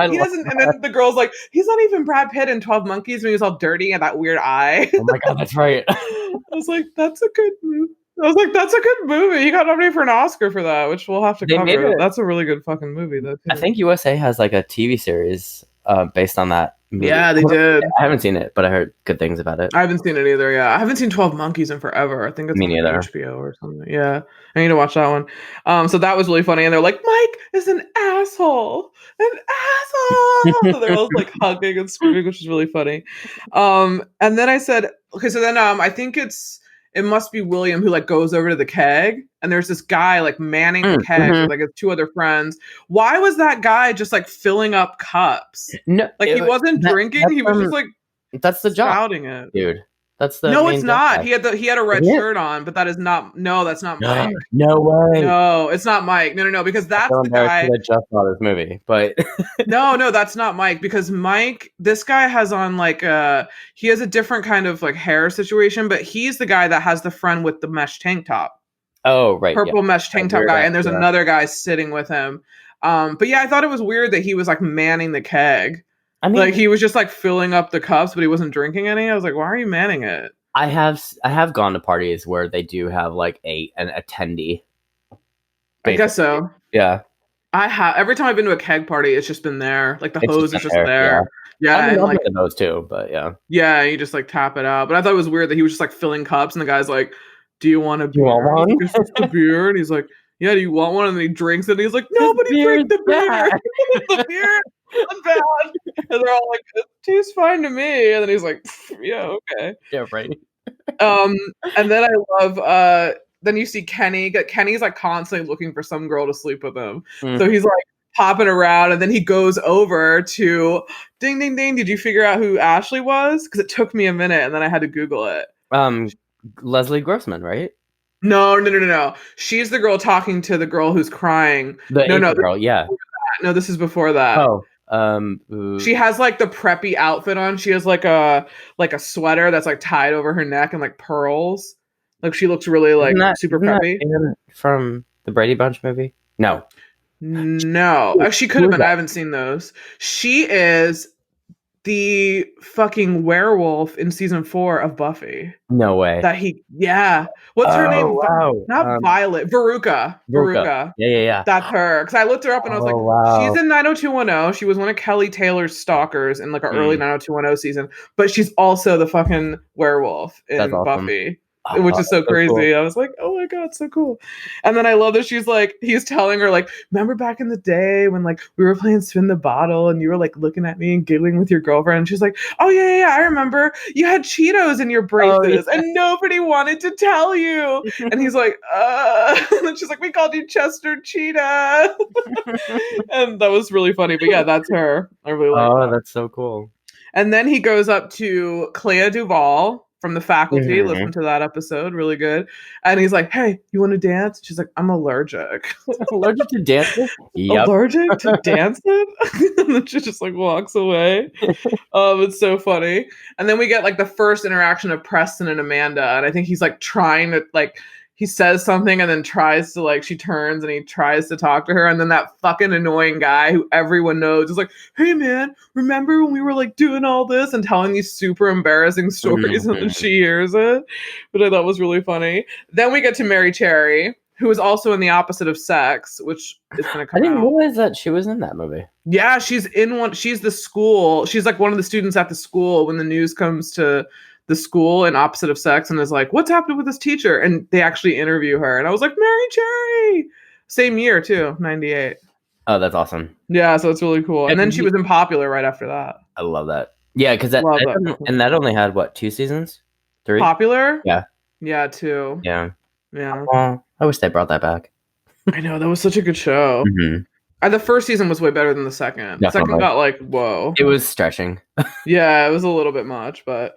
Speaker 1: He doesn't, and then the girl's like, he's not even Brad Pitt in 12 Monkeys when he was all dirty and that weird eye.
Speaker 2: Oh my god, that's right.
Speaker 1: I was like, that's a good movie. He got nominated for an Oscar for that, which we'll have to cover. That's a really good fucking movie, though. Too.
Speaker 2: I think USA has like a TV series based on that movie.
Speaker 1: Yeah, they did.
Speaker 2: I haven't seen it, but I heard good things about it.
Speaker 1: I haven't seen it either. Yeah, I haven't seen 12 Monkeys in forever. I think it's on HBO or something. Yeah, I need to watch that one. So that was really funny, and they're like, Mike is an asshole. So they're all like hugging and screaming, which is really funny. And then I said, okay, so then I think it must be William who like goes over to the keg, and there's this guy like manning the keg with like his two other friends. Why was that guy just like filling up cups?
Speaker 2: No,
Speaker 1: like he wasn't drinking. He was just like
Speaker 2: that's the job,
Speaker 1: shouting it,
Speaker 2: dude. That's the
Speaker 1: no, it's not. He had a red shirt on, but that is not. No, that's not Mike.
Speaker 2: No way.
Speaker 1: No, it's not Mike. No, because that's the guy
Speaker 2: that just saw this movie. But
Speaker 1: no, that's not Mike. Because Mike, this guy has on like he has a different kind of like hair situation, but he's the guy that has the friend with the mesh tank top.
Speaker 2: Oh, right,
Speaker 1: purple mesh tank top guy, and there's another guy sitting with him. But yeah, I thought it was weird that he was like manning the keg. I mean, like he was just like filling up the cups, but he wasn't drinking any. I was like, why are you manning it?
Speaker 2: I have gone to parties where they do have like an attendee. Basically.
Speaker 1: I guess so.
Speaker 2: Yeah.
Speaker 1: I have every time I've been to a keg party, it's just been there. Like the hose is just there. Yeah,
Speaker 2: I mean,
Speaker 1: and like
Speaker 2: those too, but yeah.
Speaker 1: Yeah, you just like tap it out. But I thought it was weird that he was just like filling cups, and the guy's like, "Do you want a beer?"
Speaker 2: Want one?
Speaker 1: A beer, and he's like, "Yeah, do you want one?" And then he drinks it, and he's like, "Nobody drink the beer. The beer is bad." And they're all like, "It tastes fine to me." And then he's like, "Yeah, okay."
Speaker 2: Yeah, right.
Speaker 1: And then I love then you see Kenny. Kenny's like constantly looking for some girl to sleep with him. So he's like hopping around, and then he goes over to ding ding ding. Did you figure out who Ashley was? Because it took me a minute, and then I had to Google it.
Speaker 2: Leslie Grossman, right?
Speaker 1: No. She's the girl talking to the girl who's crying.
Speaker 2: No, girl. Yeah.
Speaker 1: No, this is before that.
Speaker 2: Oh.
Speaker 1: She has like the preppy outfit on. She has like a sweater that's like tied over her neck and like pearls. Like she looks really like super preppy.
Speaker 2: From the Brady Bunch movie? No,
Speaker 1: she could have been. I haven't seen those. She is the fucking werewolf in season 4 of Buffy.
Speaker 2: No way.
Speaker 1: What's her name?
Speaker 2: Wow.
Speaker 1: Not Violet. Veruca.
Speaker 2: Yeah.
Speaker 1: That's her. Because I looked her up and I was like, wow. She's in 90210. She was one of Kelly Taylor's stalkers in like an early 90210 season. But she's also the fucking werewolf in Buffy. Which is so crazy. Cool. I was like, oh my God, so cool. And then I love that she's like, he's telling her like, remember back in the day when like we were playing spin the bottle and you were like looking at me and giggling with your girlfriend. And she's like, oh yeah, I remember. You had Cheetos in your braces and nobody wanted to tell you. And he's like, and then she's like, we called you Chester Cheetah. And that was really funny. But yeah, that's her. I really like that.
Speaker 2: That's so cool.
Speaker 1: And then he goes up to Clea Duvall from The Faculty. Listen to that episode, really good. And he's like, hey, you want to dance? She's like, I'm allergic.
Speaker 2: Allergic to dancing? Yep.
Speaker 1: Allergic to dancing? And then she just like walks away. It's so funny. And then we get like the first interaction of Preston and Amanda, and I think he's like trying to like, he says something and then tries to like, she turns and he tries to talk to her. And then that fucking annoying guy who everyone knows is like, hey man, remember when we were like doing all this and telling these super embarrassing stories and then she hears it, which I thought was really funny. Then we get to Mary Cherry, who is also in The Opposite of Sex, which is going to come out.
Speaker 2: I didn't realize that she was in that movie.
Speaker 1: Yeah, she's in one. She's the school. She's like one of the students at the school when the news comes to the school in Opposite of Sex and is like, what's happening with this teacher? And they actually interview her. And I was like, Mary Cherry! Same year, too, 98.
Speaker 2: Oh, that's awesome.
Speaker 1: Yeah, so it's really cool. And then she was in Popular right after that.
Speaker 2: I love that. Yeah, because that only had, what, 2 seasons? 3?
Speaker 1: Popular?
Speaker 2: Yeah.
Speaker 1: Yeah, 2.
Speaker 2: Yeah.
Speaker 1: Yeah.
Speaker 2: I wish they brought that back.
Speaker 1: I know, that was such a good show. The first season was way better than the second. The second got like, whoa.
Speaker 2: It was stretching.
Speaker 1: Yeah, it was a little bit much, but...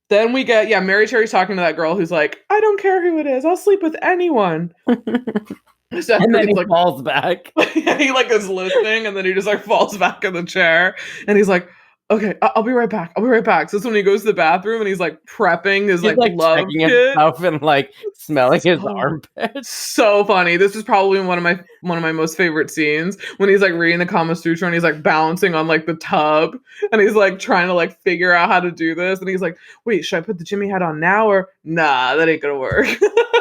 Speaker 1: Then we get, Mary Cherry's talking to that girl who's like, I don't care who it is. I'll sleep with anyone. So
Speaker 2: and then he like, falls back.
Speaker 1: Yeah, he like is listening and then he just like falls back in the chair. And he's like, okay, I'll be right back. I'll be right back. So that's when he goes to the bathroom and he's like prepping his like love
Speaker 2: checking
Speaker 1: kit.
Speaker 2: himself and like smelling his armpits.
Speaker 1: So funny. This is probably one of my most favorite scenes when he's like reading the Kama Sutra and he's like balancing on like the tub and he's like trying to like figure out how to do this and he's like, wait, should I put the Jimmy hat on now or nah? That ain't gonna work.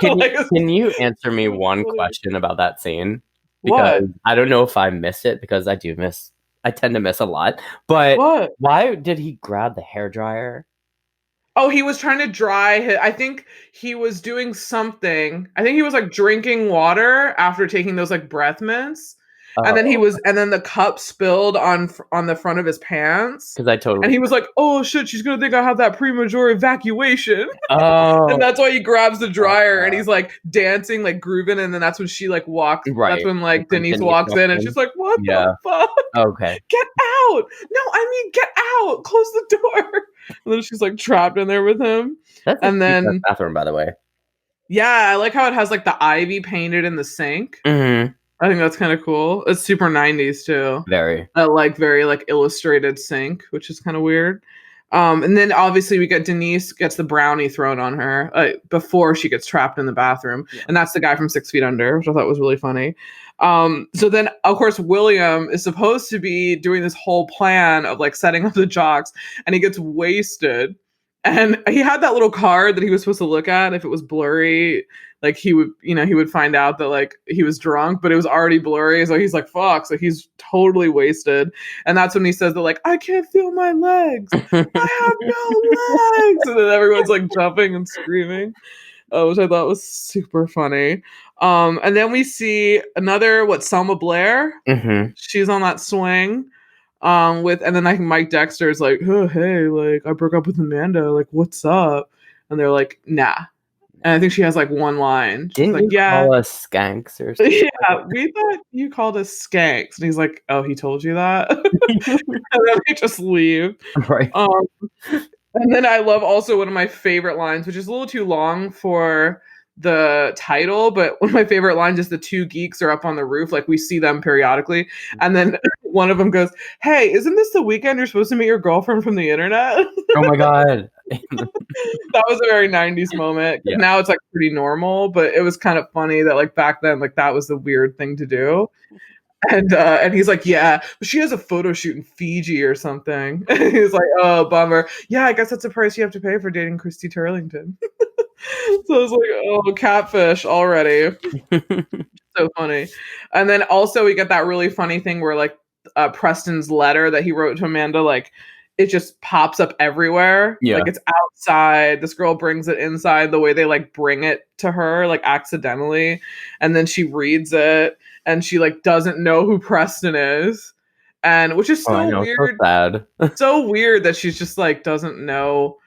Speaker 2: Can you answer me one question about that scene? Because
Speaker 1: what?
Speaker 2: I don't know if I miss it because I tend to miss a lot. But why did he grab the hairdryer?
Speaker 1: Oh, he was trying to dry his, I think he was doing something. I think he was like drinking water after taking those like breath mints. And then and then the cup spilled on the front of his pants. And he was like, "Oh shit, she's gonna think I have that premature evacuation." And that's why he grabs the dryer and he's like dancing, like grooving, and then that's when she like walks. Right. That's when like Denise walks in and she's like, "What the fuck?
Speaker 2: Okay,
Speaker 1: get out! No, I mean get out! Close the door." And then she's like trapped in there with him.
Speaker 2: That's
Speaker 1: and then
Speaker 2: bathroom, by the way.
Speaker 1: Yeah, I like how it has like the ivy painted in the sink.
Speaker 2: Mm-hmm.
Speaker 1: I think that's kind of cool. It's super 90s too.
Speaker 2: Very.
Speaker 1: Very like illustrated sink, which is kind of weird. And then obviously we get Denise gets the brownie thrown on her before she gets trapped in the bathroom. Yeah. And that's the guy from 6 Feet Under, which I thought was really funny. So then of course William is supposed to be doing this whole plan of like setting up the jocks and he gets wasted. And he had that little card that he was supposed to look at. If it was blurry, like he would find out that like he was drunk, but it was already blurry. So he's like, fuck. So he's totally wasted. And that's when he says that like, I can't feel my legs. I have no legs. And then everyone's like jumping and screaming, which I thought was super funny. And then we see another, Selma Blair. Mm-hmm. She's on that swing. And then I think Mike Dexter is like, oh, hey, like I broke up with Amanda, like what's up? And they're like, nah. And I think she has like one line. She's
Speaker 2: Didn't you call us skanks or something?
Speaker 1: Yeah, we thought you called us skanks. And he's like, oh, he told you that? And then they just leave.
Speaker 2: Right.
Speaker 1: And then I love also one of my favorite lines, which is a little too long for the title, but one of my favorite lines is the two geeks are up on the roof, like we see them periodically, and then one of them goes, hey, isn't this the weekend you're supposed to meet your girlfriend from the internet?
Speaker 2: Oh my god.
Speaker 1: That was a very 90s moment. Yeah. Now it's like pretty normal, but it was kind of funny that like back then like that was the weird thing to do. And he's like, yeah, but she has a photo shoot in Fiji or something. And he's like, oh, bummer. Yeah, I guess that's the price you have to pay for dating Christy Turlington. So I was like, oh, catfish already. So funny. And then also we get that really funny thing where like Preston's letter that he wrote to Amanda, like it just pops up everywhere. Yeah. Like it's outside. This girl brings it inside the way they like bring it to her, like accidentally. And then she reads it and she like doesn't know who Preston is. And which is so weird.
Speaker 2: So sad.
Speaker 1: So weird that she's just like doesn't know.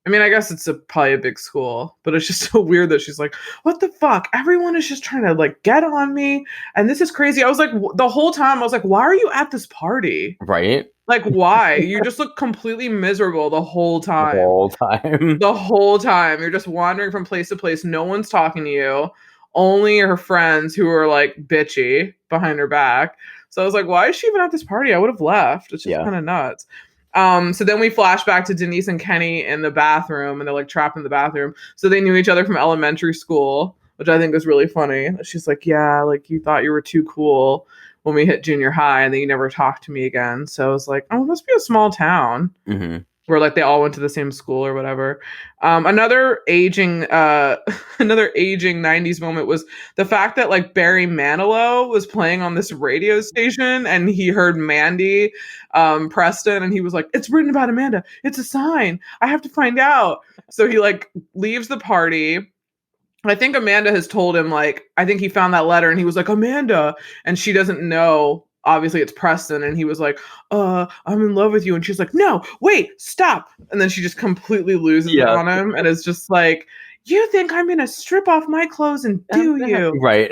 Speaker 1: I mean, I guess it's probably a big school, but it's just so weird that she's like, what the fuck? Everyone is just trying to like get on me. And this is crazy. I was like, the whole time I was like, why are you at this party?
Speaker 2: Right.
Speaker 1: Like, why? You just look completely miserable the whole time. The whole time. You're just wandering from place to place. No one's talking to you. Only her friends who are like bitchy behind her back. So I was like, why is she even at this party? I would have left. It's just kind of nuts. So then we flash back to Denise and Kenny in the bathroom and they're like trapped in the bathroom. So they knew each other from elementary school, which I think was really funny. She's like, yeah, like you thought you were too cool when we hit junior high and then you never talked to me again. So I was like, oh, it must be a small town. Mm-hmm. Where like they all went to the same school or whatever. Another aging 90s moment was the fact that like Barry Manilow was playing on this radio station and he heard Mandy Preston and he was like, it's written about Amanda. It's a sign. I have to find out. So he like leaves the party. I think Amanda has told him like, I think he found that letter and he was like, Amanda. And she doesn't know. Obviously it's Preston and he was like, I'm in love with you. And she's like, no, wait, stop. And then she just completely loses it on him and is just like, you think I'm going to strip off my clothes and do you?
Speaker 2: Right.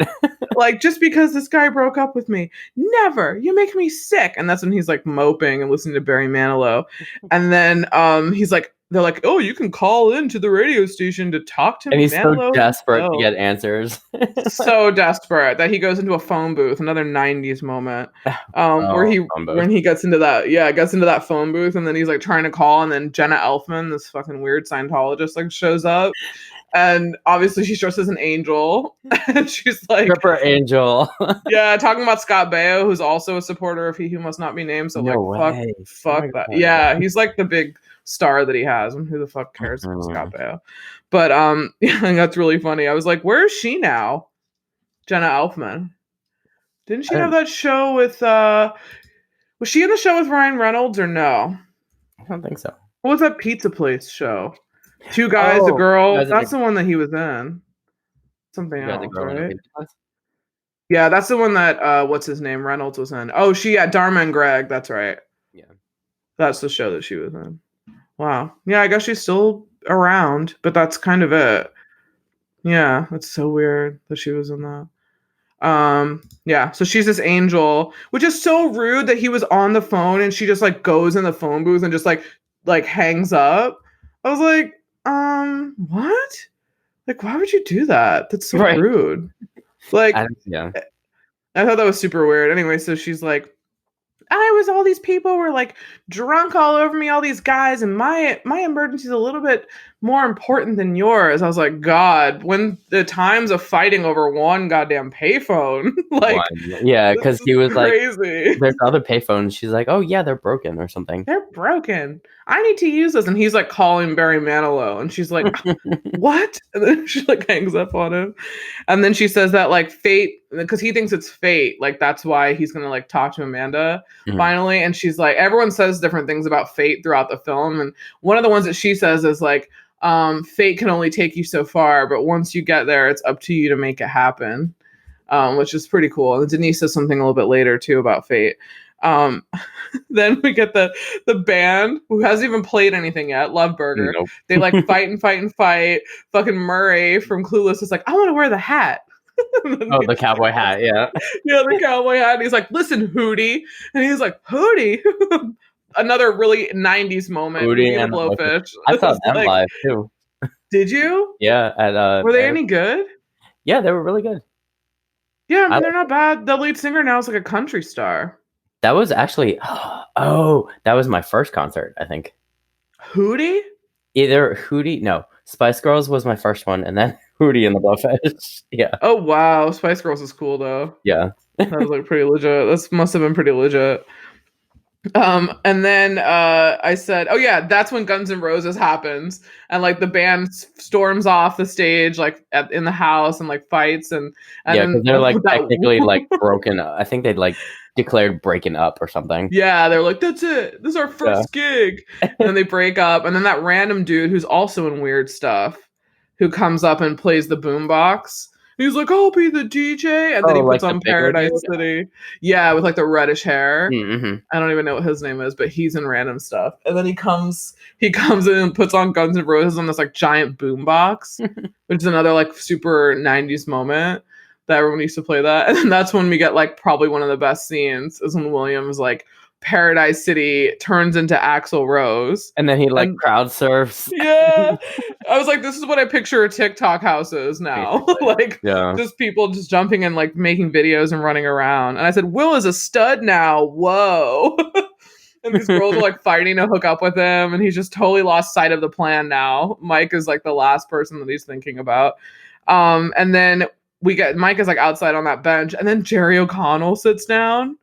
Speaker 1: Like, just because this guy broke up with me. Never. You make me sick. And that's when he's like moping and listening to Barry Manilow. And then he's like, they're like, oh, you can call into the radio station to talk to
Speaker 2: and he's
Speaker 1: Manilow
Speaker 2: so desperate
Speaker 1: himself.
Speaker 2: to get answers.
Speaker 1: So desperate that he goes into a phone booth. Another 90s moment, when he gets into that phone booth, and then he's like trying to call, and then Jenna Elfman, this fucking weird Scientologist, like shows up, and obviously she's dressed as an angel, and she's like,
Speaker 2: Stripper angel.
Speaker 1: yeah, talking about Scott Baio, who's also a supporter of He Who Must Not Be Named. So
Speaker 2: No
Speaker 1: like,
Speaker 2: way.
Speaker 1: fuck that. Yeah, he's like the big star that he has, and who the fuck cares about Scott Baio? But yeah, that's really funny. I was like, where is she now? Jenna Elfman. Didn't she have that show with was she in the show with Ryan Reynolds or no?
Speaker 2: I don't think so.
Speaker 1: What was that pizza place show? Two guys, a girl. That's the one that he was in. Something else, right? Yeah, that's the one that what's his name? Reynolds was in. Oh, Dharma and Greg, that's right.
Speaker 2: Yeah. That's
Speaker 1: the show that she was in. Wow. Yeah, I guess she's still around, but that's kind of it. Yeah, that's so weird that she was in that. Yeah, so she's this angel, which is so rude that he was on the phone and she just like goes in the phone booth and just like hangs up. I was like, what? Like, why would you do that? That's so rude. Like, I thought that was super weird. Anyway, so she's like, all these people were like drunk all over me, all these guys, and my emergency is a little bit more important than yours. I was like, God, when the times of fighting over one goddamn payphone, like,
Speaker 2: yeah, because he was
Speaker 1: crazy.
Speaker 2: Like, there's other payphones. She's like, oh yeah, they're broken or something.
Speaker 1: They're broken. I need to use this, and he's like calling Barry Manilow, and she's like, what? And then she like hangs up on him, and then she says that like fate, because he thinks it's fate, like that's why he's gonna like talk to Amanda finally, and she's like, everyone says different things about fate throughout the film, and one of the ones that she says is like, fate can only take you so far, but once you get there, it's up to you to make it happen, which is pretty cool. And Denise says something a little bit later too about fate. Then we get the band who hasn't even played anything yet, Love Burger. Nope. They like fight and fight and fight. Fucking Murray from Clueless is like, I want to wear the hat.
Speaker 2: Oh, the cowboy hat, yeah.
Speaker 1: Yeah, the cowboy hat. And he's like, listen, Hootie. And he's like, Hootie? Another really 90s moment.
Speaker 2: Hootie and Blowfish. I saw them live too.
Speaker 1: Did you?
Speaker 2: Yeah.
Speaker 1: Were they any good?
Speaker 2: Yeah, they were really good.
Speaker 1: Yeah, I mean, they're not bad. The lead singer now is like a country star.
Speaker 2: That was actually, that was my first concert, I think.
Speaker 1: Hootie?
Speaker 2: Either Hootie, no. Spice Girls was my first one, and then Hootie and the Blowfish. Yeah.
Speaker 1: Oh, wow. Spice Girls is cool, though.
Speaker 2: Yeah.
Speaker 1: That was like pretty legit. This must have been pretty legit. And then I said, oh yeah, that's when Guns N' Roses happens, and like the band storms off the stage like in the house and like fights and
Speaker 2: yeah, because they're like technically like broken up. I think they'd like declared breaking up or something.
Speaker 1: Yeah, they're like, that's it, this is our first gig. And then they break up, and then that random dude who's also in Weird Stuff who comes up and plays the boombox. He's like, I'll be the DJ. And then he puts on Paradise City. Yeah, with like the reddish hair.
Speaker 2: Mm-hmm.
Speaker 1: I don't even know what his name is, but he's in random stuff. And then he comes in and puts on Guns N' Roses on this like giant boombox, which is another like super 90s moment that everyone used to play that. And then that's when we get like probably one of the best scenes is when Williams like Paradise City turns into Axl Rose,
Speaker 2: and then he like crowd surfs.
Speaker 1: Yeah, I was like, this is what I picture a TikTok house is now. Like, just people just jumping and like making videos and running around. And I said, Will is a stud now. Whoa. And these girls are like fighting to hook up with him, and he's just totally lost sight of the plan now. Mike is like the last person that he's thinking about. And then Mike is like outside on that bench, and then Jerry O'Connell sits down,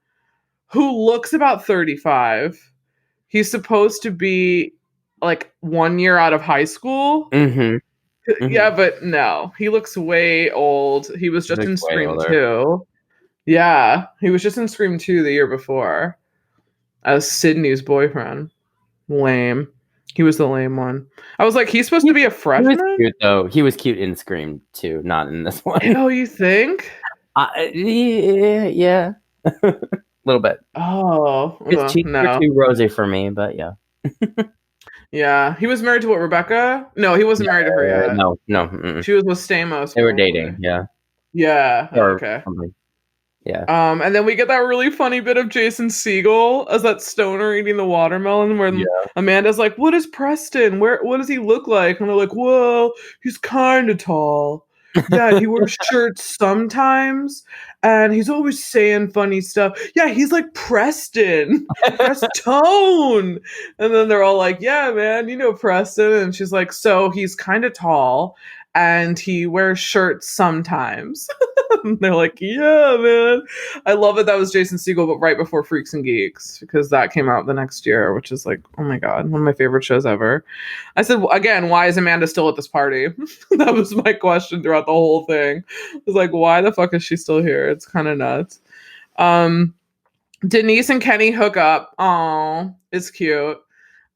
Speaker 1: who looks about 35. He's supposed to be like 1 year out of high school.
Speaker 2: Mm-hmm. Mm-hmm.
Speaker 1: Yeah, but no, he looks way old. He was just in Scream 2. Yeah, he was just in Scream 2 the year before as Sydney's boyfriend. Lame. He was the lame one. I was like, he's supposed to be a freshman?
Speaker 2: He was cute, though. He was cute in Scream 2, not in this one.
Speaker 1: Oh, you think?
Speaker 2: Yeah. A little bit.
Speaker 1: Oh,
Speaker 2: it's too rosy for me, but yeah.
Speaker 1: Yeah, he was married to Rebecca? No, he wasn't married to her yet.
Speaker 2: No. Mm-mm.
Speaker 1: She was with Stamos.
Speaker 2: They were dating, yeah.
Speaker 1: Yeah, okay.
Speaker 2: Something. Yeah.
Speaker 1: And then we get that really funny bit of Jason Segel as that stoner eating the watermelon where Amanda's like, what is Preston? What does he look like? And they're like, well, he's kind of tall. Yeah, he wears shirts sometimes, and he's always saying funny stuff. Yeah, he's like Preston. Prestone. And then they're all like, yeah, man, you know Preston. And she's like, so he's kind of tall, and he wears shirts sometimes. And they're like, yeah, man. I love it. That was Jason Segel, but right before Freaks and Geeks, because that came out the next year, which is like, oh my God, one of my favorite shows ever. I said, again, why is Amanda still at this party? That was my question throughout the whole thing. I was like, why the fuck is she still here? It's kind of nuts. Denise and Kenny hook up. Aw, it's cute.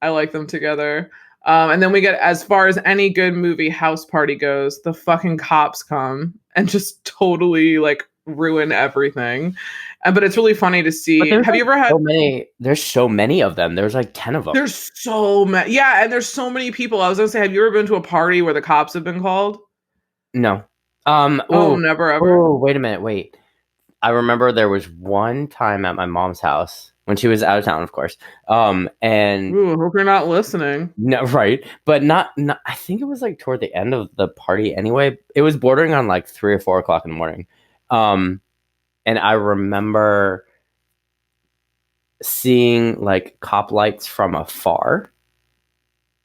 Speaker 1: I like them together. And then we get, as far as any good movie house party goes, the fucking cops come and just totally like ruin everything. But it's really funny to see. Have you ever had
Speaker 2: so many? There's so many of them. There's like 10 of them.
Speaker 1: There's so many. Yeah, and there's so many people. I was gonna say, have you ever been to a party where the cops have been called?
Speaker 2: No.
Speaker 1: Never ever.
Speaker 2: Oh, wait a minute. Wait. I remember there was one time at my mom's house when she was out of town, of course. And
Speaker 1: hope you're not listening.
Speaker 2: No, right. But not I think it was like toward the end of the party anyway. It was bordering on like 3 or 4 o'clock in the morning. And I remember seeing like cop lights from afar.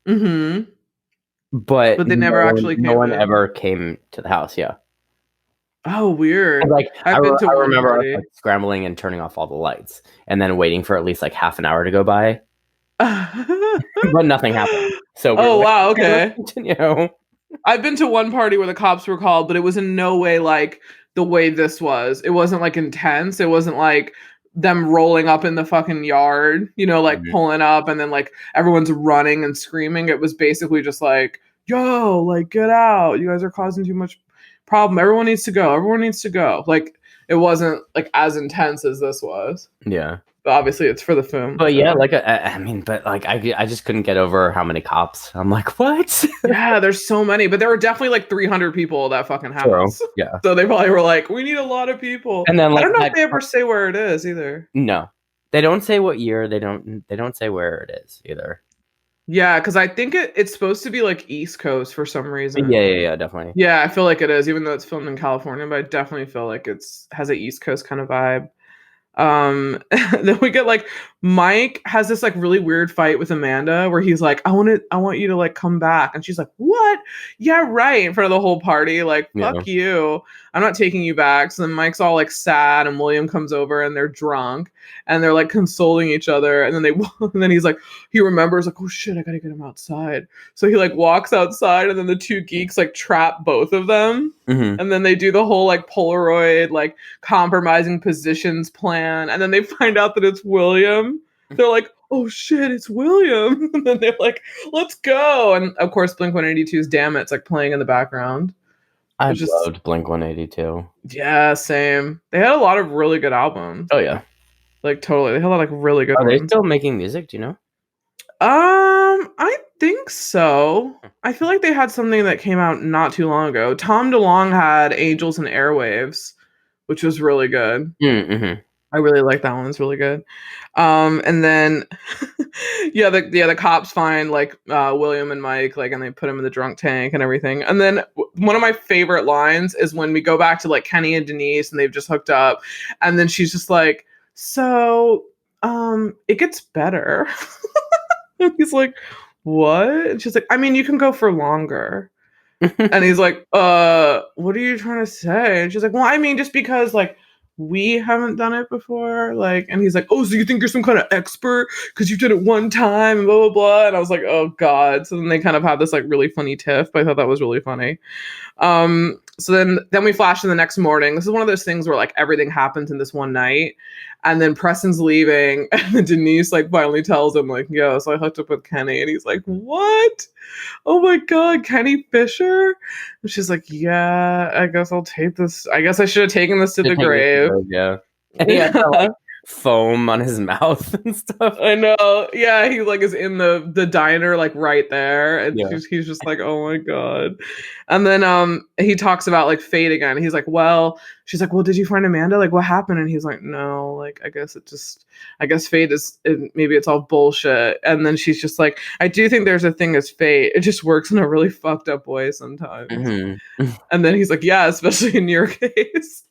Speaker 1: Mm-hmm.
Speaker 2: But
Speaker 1: they never actually came.
Speaker 2: No one ever came to the house, yeah.
Speaker 1: Oh, weird.
Speaker 2: Like I remember like, scrambling and turning off all the lights and then waiting for at least like half an hour to go by. But nothing happened. So
Speaker 1: wow, okay.
Speaker 2: Continue.
Speaker 1: I've been to one party where the cops were called, but it was in no way like the way this was. It wasn't like intense. It wasn't like them rolling up in the fucking yard, like pulling up and then like everyone's running and screaming. It was basically just like, yo, like get out. You guys are causing too much problem. Everyone needs to go. Like it wasn't like as intense as this was.
Speaker 2: Yeah.
Speaker 1: But obviously it's for the film.
Speaker 2: But yeah, like I just couldn't get over how many cops. I'm like, what?
Speaker 1: Yeah, there's so many, but there were definitely like 300 people at that fucking house.
Speaker 2: True. Yeah.
Speaker 1: So they probably were like, we need a lot of people.
Speaker 2: And then like,
Speaker 1: I don't know if they ever say where it is either.
Speaker 2: No, they don't say what year. They don't say where it is either.
Speaker 1: Yeah, because I think it's supposed to be like East Coast for some reason.
Speaker 2: Yeah, definitely.
Speaker 1: Yeah, I feel like it is, even though it's filmed in California, but I definitely feel like has an East Coast kind of vibe. Then we get like Mike has this like really weird fight with Amanda where he's like, I want you to like come back, and she's like, what? Yeah, right, in front of the whole party, like fuck you, I'm not taking you back. So then Mike's all like sad, and William comes over and they're drunk and they're like consoling each other, and then he's like, he remembers like, oh shit, I gotta get him outside. So he like walks outside, and then the 2 geeks like trap both of them. And then they do the whole like Polaroid like compromising positions plan, and then they find out that it's William. They're like, oh shit, it's William. And then they're like, let's go. And of course Blink-182's Damn It's like playing in the background.
Speaker 2: I loved Blink-182.
Speaker 1: Yeah, same. They had a lot of really good albums.
Speaker 2: Oh yeah,
Speaker 1: like totally. They had a lot of like really good ones.
Speaker 2: Are they still making music? Do you know?
Speaker 1: I think so. I feel like they had something that came out not too long ago. Tom DeLonge had Angels and Airwaves, which was really good.
Speaker 2: Mm-hmm.
Speaker 1: I really like that one. It's really good. And then, the cops find like William and Mike, like, and they put him in the drunk tank and everything. And then one of my favorite lines is when we go back to like Kenny and Denise, and they've just hooked up, and then she's just like, so, it gets better. And he's like, what? And she's like, I mean, you can go for longer. And he's like, what are you trying to say? And she's like, well, I mean, just because like we haven't done it before, like. And he's like, oh, so you think you're some kind of expert because you did it one time and blah blah blah. And I was like, oh god. So then they kind of have this like really funny tiff, but I thought that was really funny. So then we flash to the next morning. This is one of those things where like everything happens in this one night, and then Preston's leaving, and then Denise like finally tells him like, yo, so I hooked up with Kenny. And he's like, what? Oh my god, Kenny Fisher? And she's like, yeah, I guess I'll take this. I guess I should have taken this to the grave.
Speaker 2: Yeah. foam on his mouth and stuff.
Speaker 1: I know. Yeah, he like is in the diner like right there, and he's just like, oh my god. And then he talks about like fate again. He's like, well, she's like, well, did you find Amanda? Like, what happened? And he's like, no, like I guess fate is maybe it's all bullshit. And then she's just like, I do think there's a thing as fate. It just works in a really fucked up way sometimes. Mm-hmm. And then he's like, yeah, especially in your case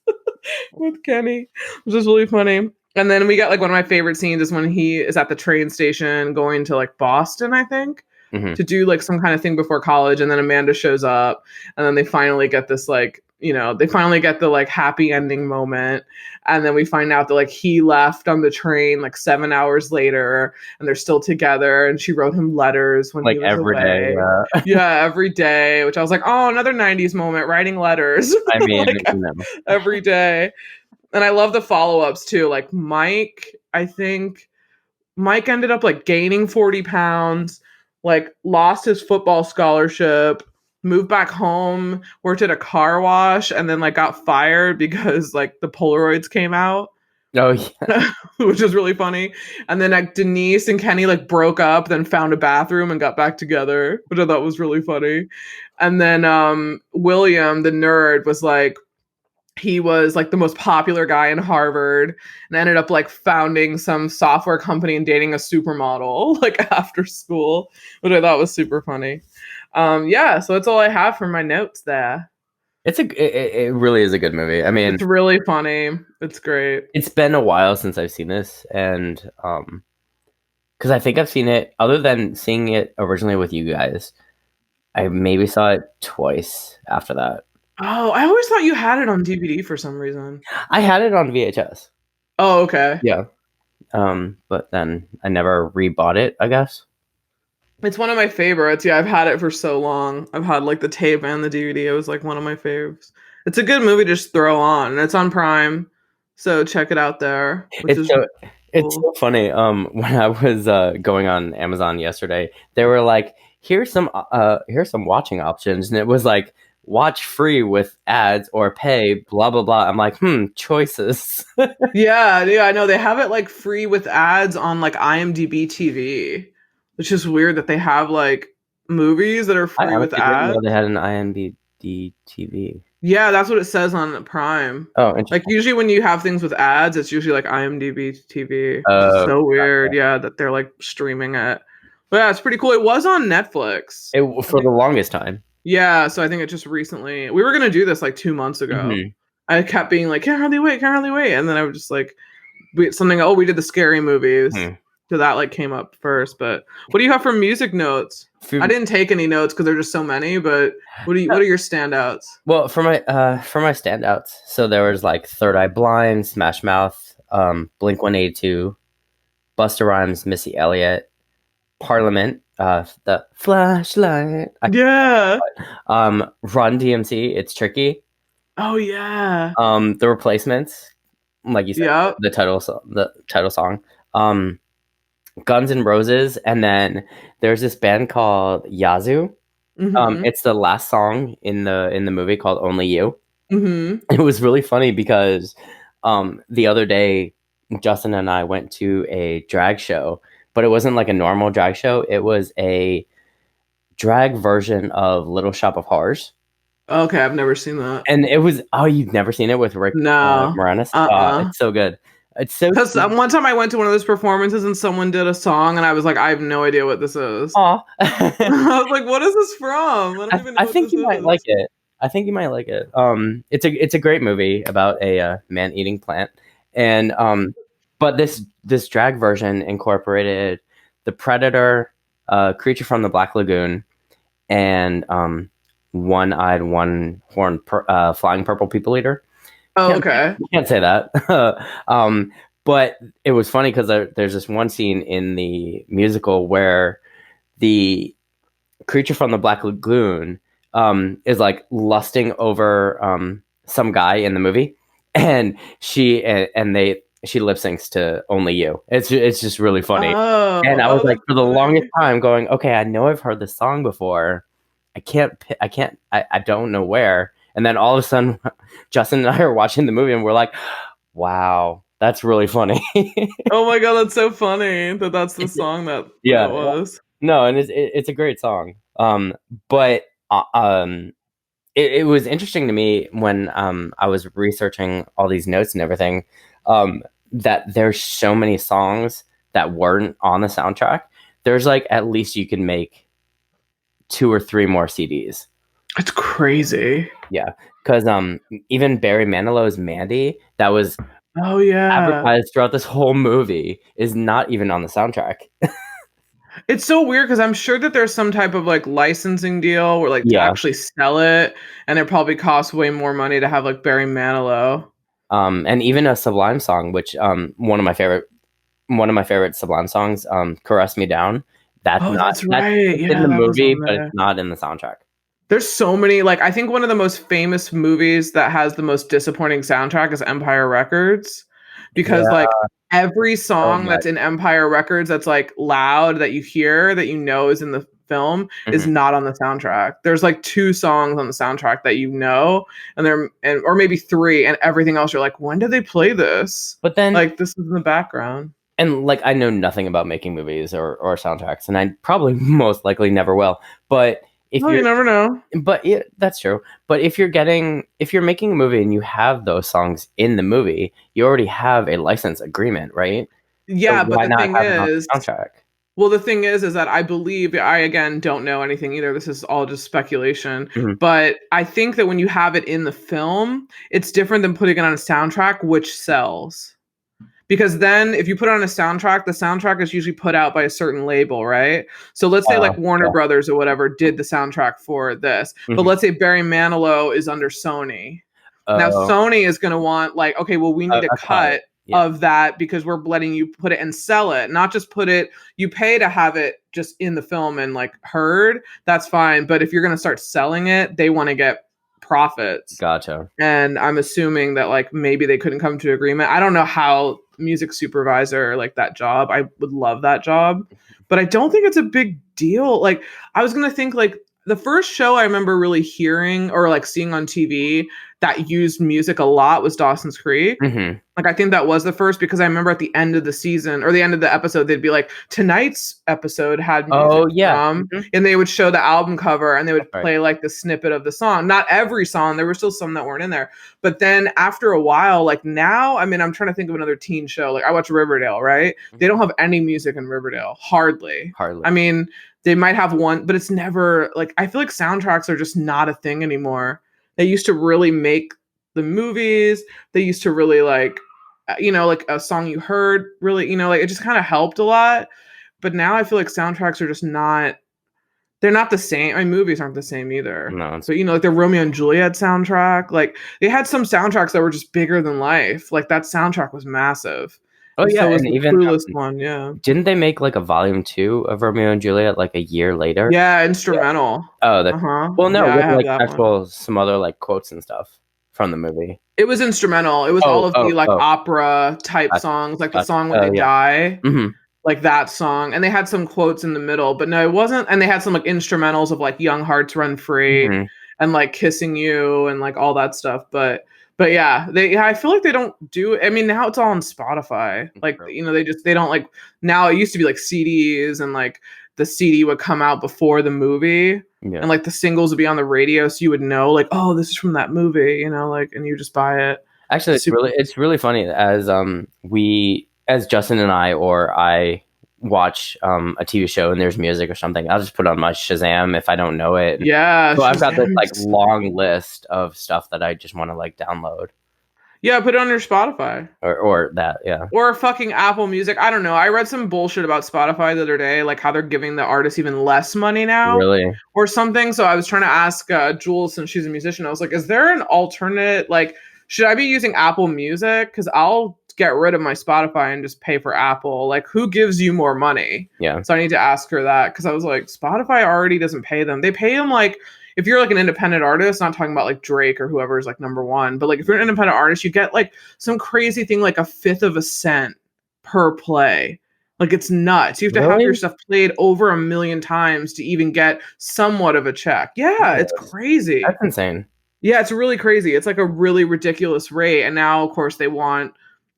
Speaker 1: with Kenny, which is really funny. And then we got like one of my favorite scenes is when he is at the train station going to like Boston, I think, to do like some kind of thing before college. And then Amanda shows up, and then they finally get this like, they finally get the like happy ending moment. And then we find out that like he left on the train like 7 hours later, and they're still together. And she wrote him letters when
Speaker 2: like
Speaker 1: he was
Speaker 2: every
Speaker 1: away.
Speaker 2: day.
Speaker 1: Yeah, every day, which I was like, oh, another 90s moment, writing letters.
Speaker 2: I mean,
Speaker 1: like, every day. And I love the follow-ups too. Like Mike, I think Mike ended up like gaining 40 pounds, like lost his football scholarship, moved back home, worked at a car wash, and then like got fired because like the Polaroids came out.
Speaker 2: Oh yeah.
Speaker 1: Which is really funny. And then like Denise and Kenny like broke up, then found a bathroom and got back together, which I thought was really funny. And then William, the nerd, was like, he was like the most popular guy in Harvard and ended up like founding some software company and dating a supermodel like after school, which I thought was super funny. Yeah, so that's all I have for my notes there.
Speaker 2: It really is a good movie. I mean,
Speaker 1: it's really funny. It's great.
Speaker 2: It's been a while since I've seen this, and because I think I've seen it, other than seeing it originally with you guys, I maybe saw it twice after that.
Speaker 1: Oh, I always thought you had it on DVD for some reason.
Speaker 2: I had it on VHS.
Speaker 1: Oh, okay.
Speaker 2: Yeah. But then I never rebought it, I guess.
Speaker 1: It's one of my favorites. Yeah, I've had it for so long. I've had like the tape and the DVD. It was like one of my faves. It's a good movie to just throw on, and it's on Prime, so check it out there.
Speaker 2: It's so funny. When I was going on Amazon yesterday, they were like, here's some watching options, and it was like, watch free with ads or pay, blah blah blah. I'm like, choices.
Speaker 1: yeah, I know they have it like free with ads on like IMDb TV, which is weird that they have like movies that are free with ads.
Speaker 2: They had an IMDb TV.
Speaker 1: Yeah, that's what it says on Prime.
Speaker 2: Oh, interesting.
Speaker 1: Like usually when you have things with ads, it's usually like IMDb TV. It's so weird, okay. Yeah, that they're like streaming it. But yeah, it's pretty cool. It was on Netflix
Speaker 2: for the longest time.
Speaker 1: Yeah, so I think it just recently. We were gonna do this like 2 months ago. Mm-hmm. I kept being like, can't hardly wait, and then I was just like, we did the scary movies, so that like came up first. But what do you have for music notes? I didn't take any notes because there's just so many. But what are your standouts?
Speaker 2: Well, for my standouts, so there was like Third Eye Blind, Smash Mouth, Blink-182, Busta Rhymes, Missy Elliott, Parliament. The Flashlight.
Speaker 1: Yeah.
Speaker 2: Run DMC. It's Tricky.
Speaker 1: Oh yeah.
Speaker 2: The Replacements, like you said, the title song. Guns N' Roses, and then there's this band called Yazoo. Mm-hmm. It's the last song in the movie called Only You. Mm-hmm. It was really funny because the other day Justin and I went to a drag show. But it wasn't like a normal drag show. It was a drag version of Little Shop of Horrors.
Speaker 1: Okay, I've never seen that.
Speaker 2: And it was, you've never seen it with Rick Moranis? It's so good. It's so
Speaker 1: because one time I went to one of those performances and someone did a song and I was like, I have no idea what this is. I was like, what is this from? I don't even know
Speaker 2: I think you might like it. I think you might like it. It's a great movie about a man-eating plant. And but this drag version incorporated the Predator, Creature from the Black Lagoon, and one-eyed, one-horned flying purple people eater.
Speaker 1: Oh, okay.
Speaker 2: You can't say that. But it was funny because there's this one scene in the musical where the Creature from the Black Lagoon is like lusting over some guy in the movie, and she lip syncs to Only You. It's just really funny. And I was like, for the longest time going, okay, I know I've heard this song before. I don't know where. And then all of a sudden, Justin and I are watching the movie and we're like, wow, That's really funny.
Speaker 1: Oh my god, that's so funny that's the song that was.
Speaker 2: No, and it's a great song. But it was interesting to me when I was researching all these notes and everything, that there's so many songs that weren't on the soundtrack. There's like at least you can make 2 or 3 more CDs.
Speaker 1: It's crazy.
Speaker 2: Yeah, because even Barry Manilow's Mandy, that was
Speaker 1: advertised
Speaker 2: throughout this whole movie, is not even on the soundtrack.
Speaker 1: It's so weird because I'm sure that there's some type of like licensing deal where like to actually sell it, and it probably costs way more money to have like Barry Manilow.
Speaker 2: And even a Sublime song, which one of my favorite Sublime songs, "Caress Me Down." That's
Speaker 1: right.
Speaker 2: That's in the movie, but it's not in the soundtrack.
Speaker 1: There's so many, like, I think one of the most famous movies that has the most disappointing soundtrack is Empire Records, because like every song that's in Empire Records that's like loud that you hear that you know is in the film is not on the soundtrack. There's like 2 songs on the soundtrack that you know, or maybe 3, and everything else you're like, when did they play this?
Speaker 2: But then
Speaker 1: like this is in the background.
Speaker 2: And like I know nothing about making movies or soundtracks, and I probably most likely never will. But you
Speaker 1: never know.
Speaker 2: But yeah, that's true. But if you're making a movie and you have those songs in the movie, you already have a license agreement, right?
Speaker 1: Yeah,
Speaker 2: so
Speaker 1: but the thing is,
Speaker 2: soundtrack.
Speaker 1: Well, the thing is that I believe, I again don't know anything either. This is all just speculation. But I think that when you have it in the film, it's different than putting it on a soundtrack, which sells. Because then if you put it on a soundtrack, the soundtrack is usually put out by a certain label, right? So let's say like Warner Brothers or whatever did the soundtrack for this. But let's say Barry Manilow is under Sony. Now Sony is going to want like, okay, well, we need a cut of that because we're letting you put it and sell it, not just put it, you pay to have it just in the film and like heard, that's fine. But if you're going to start selling it, they want to get profits.
Speaker 2: Gotcha.
Speaker 1: And I'm assuming that like maybe they couldn't come to an agreement. I don't know how music supervisor, like that job, I would love that job, but I don't think it's a big deal. Like I was going to think like the first show I remember really hearing or like seeing on TV that used music a lot was Dawson's Creek. Like I think that was the first, because I remember at the end of the season or the end of the episode, they'd be like, tonight's episode had music and they would show the album cover and they would play like the snippet of the song. Not every song, there were still some that weren't in there. But then after a while, like now, I mean, I'm trying to think of another teen show. Like I watch Riverdale, right? They don't have any music in Riverdale. Hardly. I mean, they might have one, but it's never like, I feel like soundtracks are just not a thing anymore. They used to really make the movies. They used to really like, like a song you heard really, like it just kind of helped a lot. But now I feel like soundtracks are just not, they're not the same. I mean, movies aren't the same either.
Speaker 2: No.
Speaker 1: So, like the Romeo and Juliet soundtrack, like they had some soundtracks that were just bigger than life. Like that soundtrack was massive.
Speaker 2: Oh yeah,
Speaker 1: so was and even Clueless one,
Speaker 2: Didn't they make like a volume 2 of Romeo and Juliet like a year later?
Speaker 1: Yeah, instrumental.
Speaker 2: Oh, well, no, with like actual some other like quotes and stuff from the movie.
Speaker 1: It was instrumental. It was all of the like opera type songs, like the song When They Die, like that song, and they had some quotes in the middle. But no, it wasn't. And they had some like instrumentals of like Young Hearts Run Free and like Kissing You and like all that stuff. But yeah, I feel like they don't do. I mean, now it's all on Spotify. Like they don't like. Now it used to be like CDs, and like the CD would come out before the movie, and like the singles would be on the radio, so you would know like, oh, this is from that movie, like, and you just buy it.
Speaker 2: Actually, it's really funny as Justin and I watch a TV show and there's music or something, I'll just put on my Shazam if I don't know it.
Speaker 1: Yeah.
Speaker 2: So I've got this like long list of stuff that I just want to like download.
Speaker 1: Yeah, put it on your Spotify.
Speaker 2: Or that, yeah.
Speaker 1: Or fucking Apple Music. I don't know. I read some bullshit about Spotify the other day, like how they're giving the artists even less money now.
Speaker 2: Really?
Speaker 1: Or something. So I was trying to ask Jules, since she's a musician, I was like, is there an alternate, like, should I be using Apple Music? Because I'll get rid of my Spotify and just pay for Apple. Like, who gives you more money?
Speaker 2: Yeah.
Speaker 1: So I need to ask her that, because I was like, Spotify already doesn't pay them. They pay them like, if you're like an independent artist, not talking about like Drake or whoever is like number one, but like if you're an independent artist, you get like some crazy thing like 1/5 of a cent per play. Like it's nuts. You have to have your stuff played over 1 million times to even get somewhat of a check. Yeah, it's crazy.
Speaker 2: That's insane.
Speaker 1: Yeah, it's really crazy. It's like a really ridiculous rate. And now, of course, they want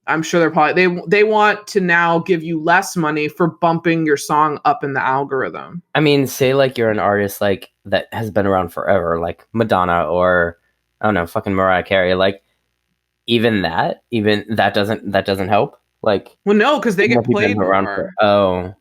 Speaker 1: I'm sure they're probably they want to now give you less money for bumping your song up in the algorithm.
Speaker 2: I mean, say like you're an artist like that has been around forever, like Madonna or I don't know, fucking Mariah Carey. Like even that doesn't help. Like,
Speaker 1: well, no, because they get played more.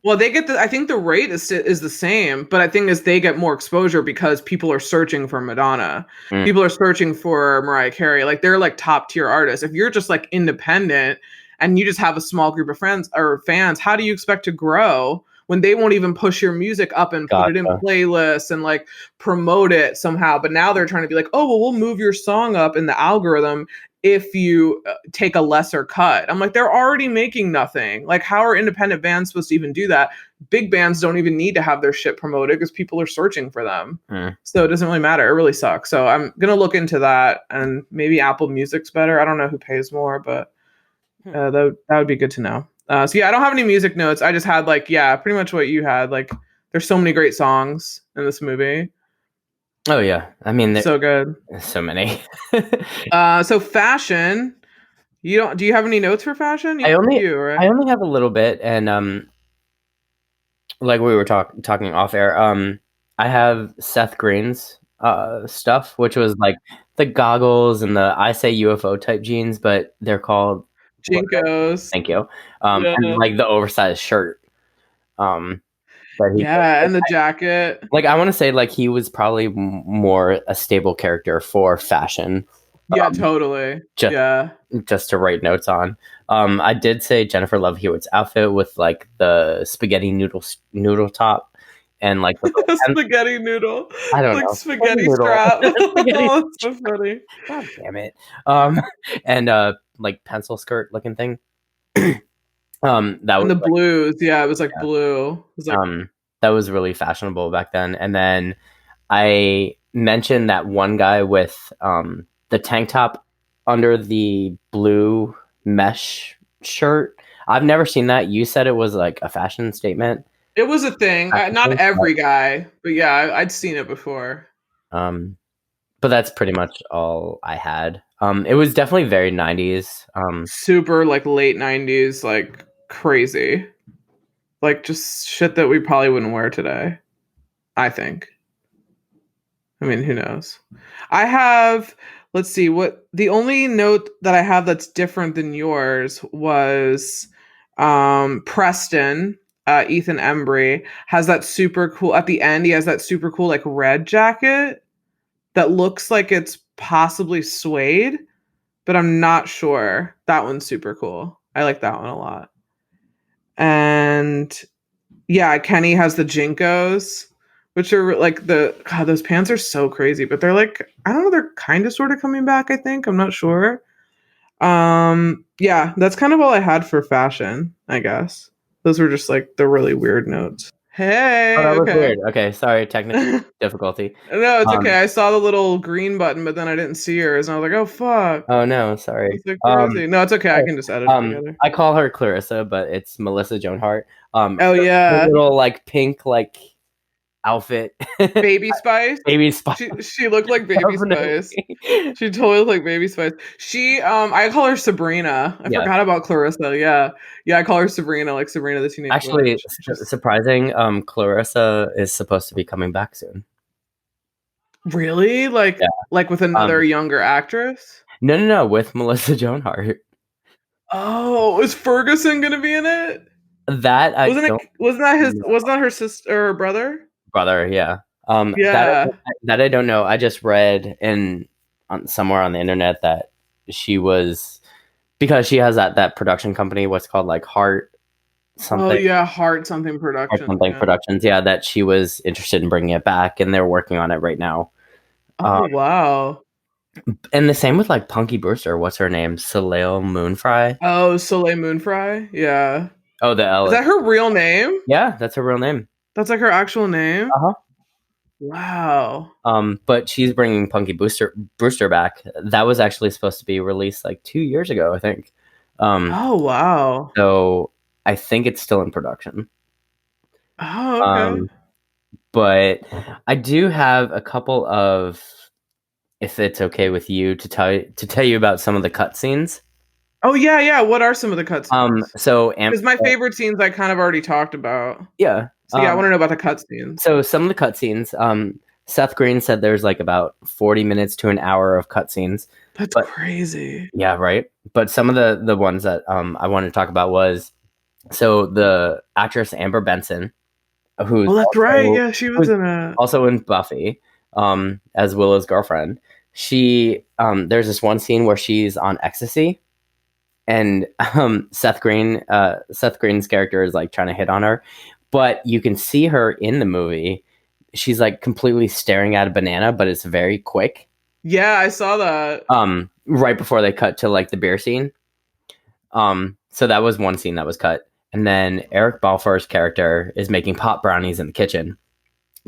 Speaker 1: Well, they get I think the rate is the same, but I think as they get more exposure because people are searching for Madonna, people are searching for Mariah Carey. Like they're like top tier artists. If you're just like independent and you just have a small group of friends or fans, how do you expect to grow when they won't even push your music up and put it in playlists and like promote it somehow? But now they're trying to be like, oh, well, we'll move your song up in the algorithm if you take a lesser cut. I'm like, they're already making nothing. Like, how are independent bands supposed to even do that? Big bands don't even need to have their shit promoted because people are searching for them. So it doesn't really matter. It really sucks. So I'm going to look into that, and maybe Apple Music's better. I don't know who pays more, but that would be good to know. So yeah, I don't have any music notes. I just had like, yeah, pretty much what you had. Like, there's so many great songs in this movie.
Speaker 2: Oh yeah, I mean,
Speaker 1: so good.
Speaker 2: So many. So
Speaker 1: fashion. Do you have any notes for fashion?
Speaker 2: I only have a little bit, and like we were talking off air. I have Seth Green's stuff, which was like the goggles and the I Say UFO type jeans, but they're called
Speaker 1: Jinkos.
Speaker 2: Thank you. And like the oversized shirt.
Speaker 1: And the jacket.
Speaker 2: Like I want to say, like he was probably more a stable character for fashion.
Speaker 1: Yeah, totally.
Speaker 2: Just to write notes on. I did say Jennifer Love Hewitt's outfit with like the spaghetti noodle top and like the
Speaker 1: spaghetti noodle.
Speaker 2: I don't know.
Speaker 1: Spaghetti strap. Oh, that's so funny.
Speaker 2: God damn it. And like pencil skirt looking thing. That was
Speaker 1: the blues. Yeah, it was like blue. It was like,
Speaker 2: that was really fashionable back then. And then I mentioned that one guy with the tank top under the blue mesh shirt. I've never seen that. You said it was like a fashion statement.
Speaker 1: It was a thing. Not every guy, but yeah, I'd seen it before.
Speaker 2: But that's pretty much all I had. It was definitely very 90s.
Speaker 1: Super like late 90s, like crazy. Like just shit that we probably wouldn't wear today, I think. I mean, who knows? I have, let's see, the only note that I have that's different than yours was Preston, Ethan Embry, has that super cool, at the end, he has that super cool like red jacket that looks like it's possibly suede, but I'm not sure. That one's super cool. I like that one a lot. And yeah, Kenny has the Jinkos, which are like those pants are so crazy, but they're like, I don't know, they're kind of sort of coming back, I think. I'm not sure. Yeah, that's kind of all I had for fashion, I guess. Those were just like the really weird notes. Hey.
Speaker 2: Oh, that was weird. Okay, sorry, technical difficulty.
Speaker 1: No, it's okay. I saw the little green button, but then I didn't see yours, and I was like, "Oh fuck!"
Speaker 2: Oh no, sorry.
Speaker 1: Like no, it's okay. I can just edit it together.
Speaker 2: I call her Clarissa, but it's Melissa Joan Hart.
Speaker 1: Oh yeah,
Speaker 2: little like pink like outfit.
Speaker 1: Baby Spice.
Speaker 2: Baby Spice.
Speaker 1: She looked like Baby Spice. She totally looked like Baby Spice. She I call her Sabrina. I forgot about Clarissa. Yeah, I call her Sabrina, like Sabrina the Teenage
Speaker 2: Actually, surprising. Clarissa is supposed to be coming back soon.
Speaker 1: Really? Like with another younger actress?
Speaker 2: No, with Melissa Joan Hart.
Speaker 1: Oh, is Ferguson gonna be in it?
Speaker 2: That
Speaker 1: wasn't that her sister or brother?
Speaker 2: Brother, yeah. That I don't know. I just read somewhere on the internet that she was, because she has that production company, what's called like Heart something.
Speaker 1: Oh yeah, Heart something Productions.
Speaker 2: Productions, yeah, that she was interested in bringing it back, and they're working on it right now.
Speaker 1: Oh wow.
Speaker 2: And the same with like Punky Brewster. What's her name? Soleil Moonfry.
Speaker 1: Oh, Soleil Moonfry. Yeah.
Speaker 2: Oh, the L.
Speaker 1: Is that her real name?
Speaker 2: Yeah, that's her real name.
Speaker 1: That's like her actual name?
Speaker 2: Uh-huh.
Speaker 1: Wow.
Speaker 2: But she's bringing Punky Brewster back. That was actually supposed to be released like 2 years ago, I think.
Speaker 1: Oh, wow.
Speaker 2: So I think it's still in production.
Speaker 1: Oh, okay.
Speaker 2: But I do have a couple of, if it's okay with you, to tell you about some of the cutscenes.
Speaker 1: Oh yeah. What are some of the cutscenes?
Speaker 2: So
Speaker 1: because my favorite scenes I kind of already talked about.
Speaker 2: Yeah.
Speaker 1: So I want to know about the cutscenes.
Speaker 2: So some of the cutscenes, Seth Green said there's like about 40 minutes to an hour of cutscenes.
Speaker 1: That's crazy.
Speaker 2: Yeah, right. But some of the ones that I wanted to talk about was the actress Amber Benson, who's
Speaker 1: that's right. Yeah, she was in it.
Speaker 2: Also in Buffy, as Willow's girlfriend. She there's this one scene where she's on ecstasy, and Seth Green's character is like trying to hit on her, but you can see her in the movie. She's like completely staring at a banana, but it's very quick.
Speaker 1: Yeah, I saw that.
Speaker 2: Right before they cut to like the beer scene. So that was one scene that was cut. And then Eric Balfour's character is making pot brownies in the kitchen,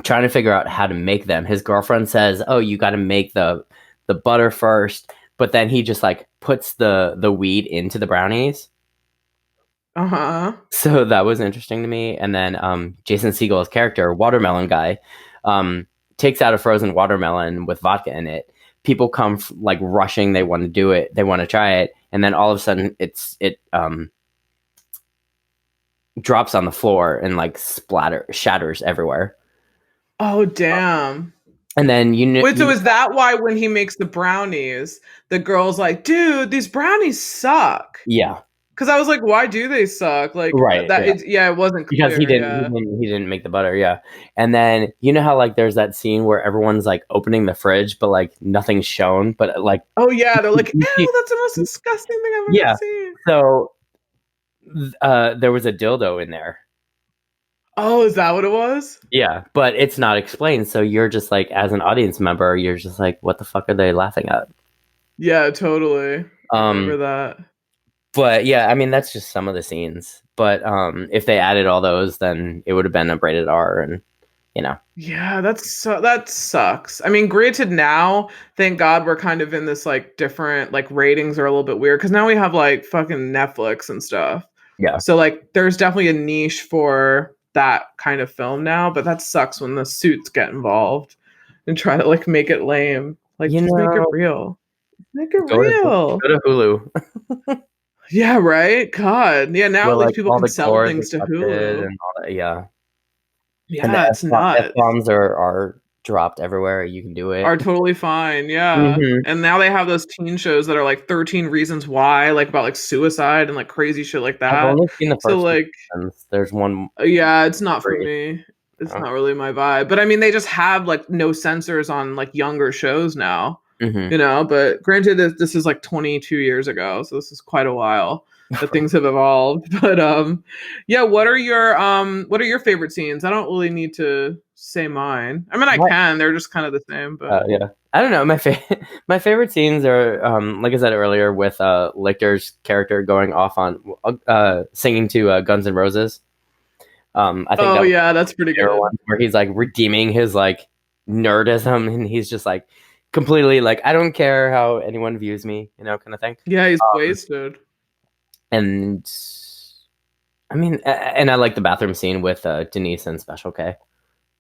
Speaker 2: trying to figure out how to make them. His girlfriend says, "Oh, you got to make the butter first," but then he just like puts the weed into the brownies. So that was interesting to me. And then Jason Segel's character, Watermelon Guy, takes out a frozen watermelon with vodka in it. People come like rushing. They want to do it. They want to try it. And then all of a sudden it drops on the floor and like shatters everywhere.
Speaker 1: Oh, damn.
Speaker 2: And then
Speaker 1: wait, so is that why when he makes the brownies, the girl's like, "Dude, these brownies suck"?
Speaker 2: Yeah.
Speaker 1: Because I was like, why do they suck? Like,
Speaker 2: right?
Speaker 1: That it wasn't clear.
Speaker 2: Because he didn't make the butter. Yeah. And then you know how like there's that scene where everyone's like opening the fridge, but like nothing's shown. But like,
Speaker 1: oh yeah, they're like, "Ew, that's the most disgusting thing I've ever seen."
Speaker 2: So there was a dildo in there.
Speaker 1: Oh, is that what it was?
Speaker 2: Yeah, but it's not explained. So you're just like, as an audience member, you're just like, what the fuck are they laughing at?
Speaker 1: Yeah, totally. I remember that.
Speaker 2: But yeah, I mean, that's just some of the scenes. But if they added all those, then it would have been a rated R, and you know.
Speaker 1: Yeah, that sucks. I mean, granted, now, thank God, we're kind of in this like different like ratings are a little bit weird because now we have like fucking Netflix and stuff.
Speaker 2: Yeah.
Speaker 1: So like, there's definitely a niche for that kind of film now, but that sucks when the suits get involved and try to like make it lame. Like, just make it real. Make it real.
Speaker 2: Go to Hulu.
Speaker 1: Yeah, right. God. Yeah, now at least people can sell things to Hulu.
Speaker 2: And all that, yeah.
Speaker 1: Yeah, it's nuts.
Speaker 2: F-bombs are dropped everywhere. You can do it.
Speaker 1: Are totally fine. Yeah. And now they have those teen shows that are like 13 Reasons Why, like about like suicide and like crazy shit like that.
Speaker 2: I've only seen the first
Speaker 1: like
Speaker 2: seasons. There's one.
Speaker 1: Yeah, it's not for me. It's not really my vibe. But I mean, they just have like no censors on like younger shows now. You know, but granted, this is like 22 years ago, so this is quite a while that things have evolved. But yeah, what are your favorite scenes? I don't really need to say mine. I mean, I can. They're just kind of the same. But
Speaker 2: yeah, I don't know. My favorite scenes are like I said earlier, with Lictor's character going off on singing to Guns N' Roses. I think
Speaker 1: that's pretty good.
Speaker 2: Where he's like redeeming his like nerdism, and he's just like completely like, I don't care how anyone views me, you know, kind of thing.
Speaker 1: Yeah, he's wasted.
Speaker 2: And I mean, and I like the bathroom scene with Denise and Special K.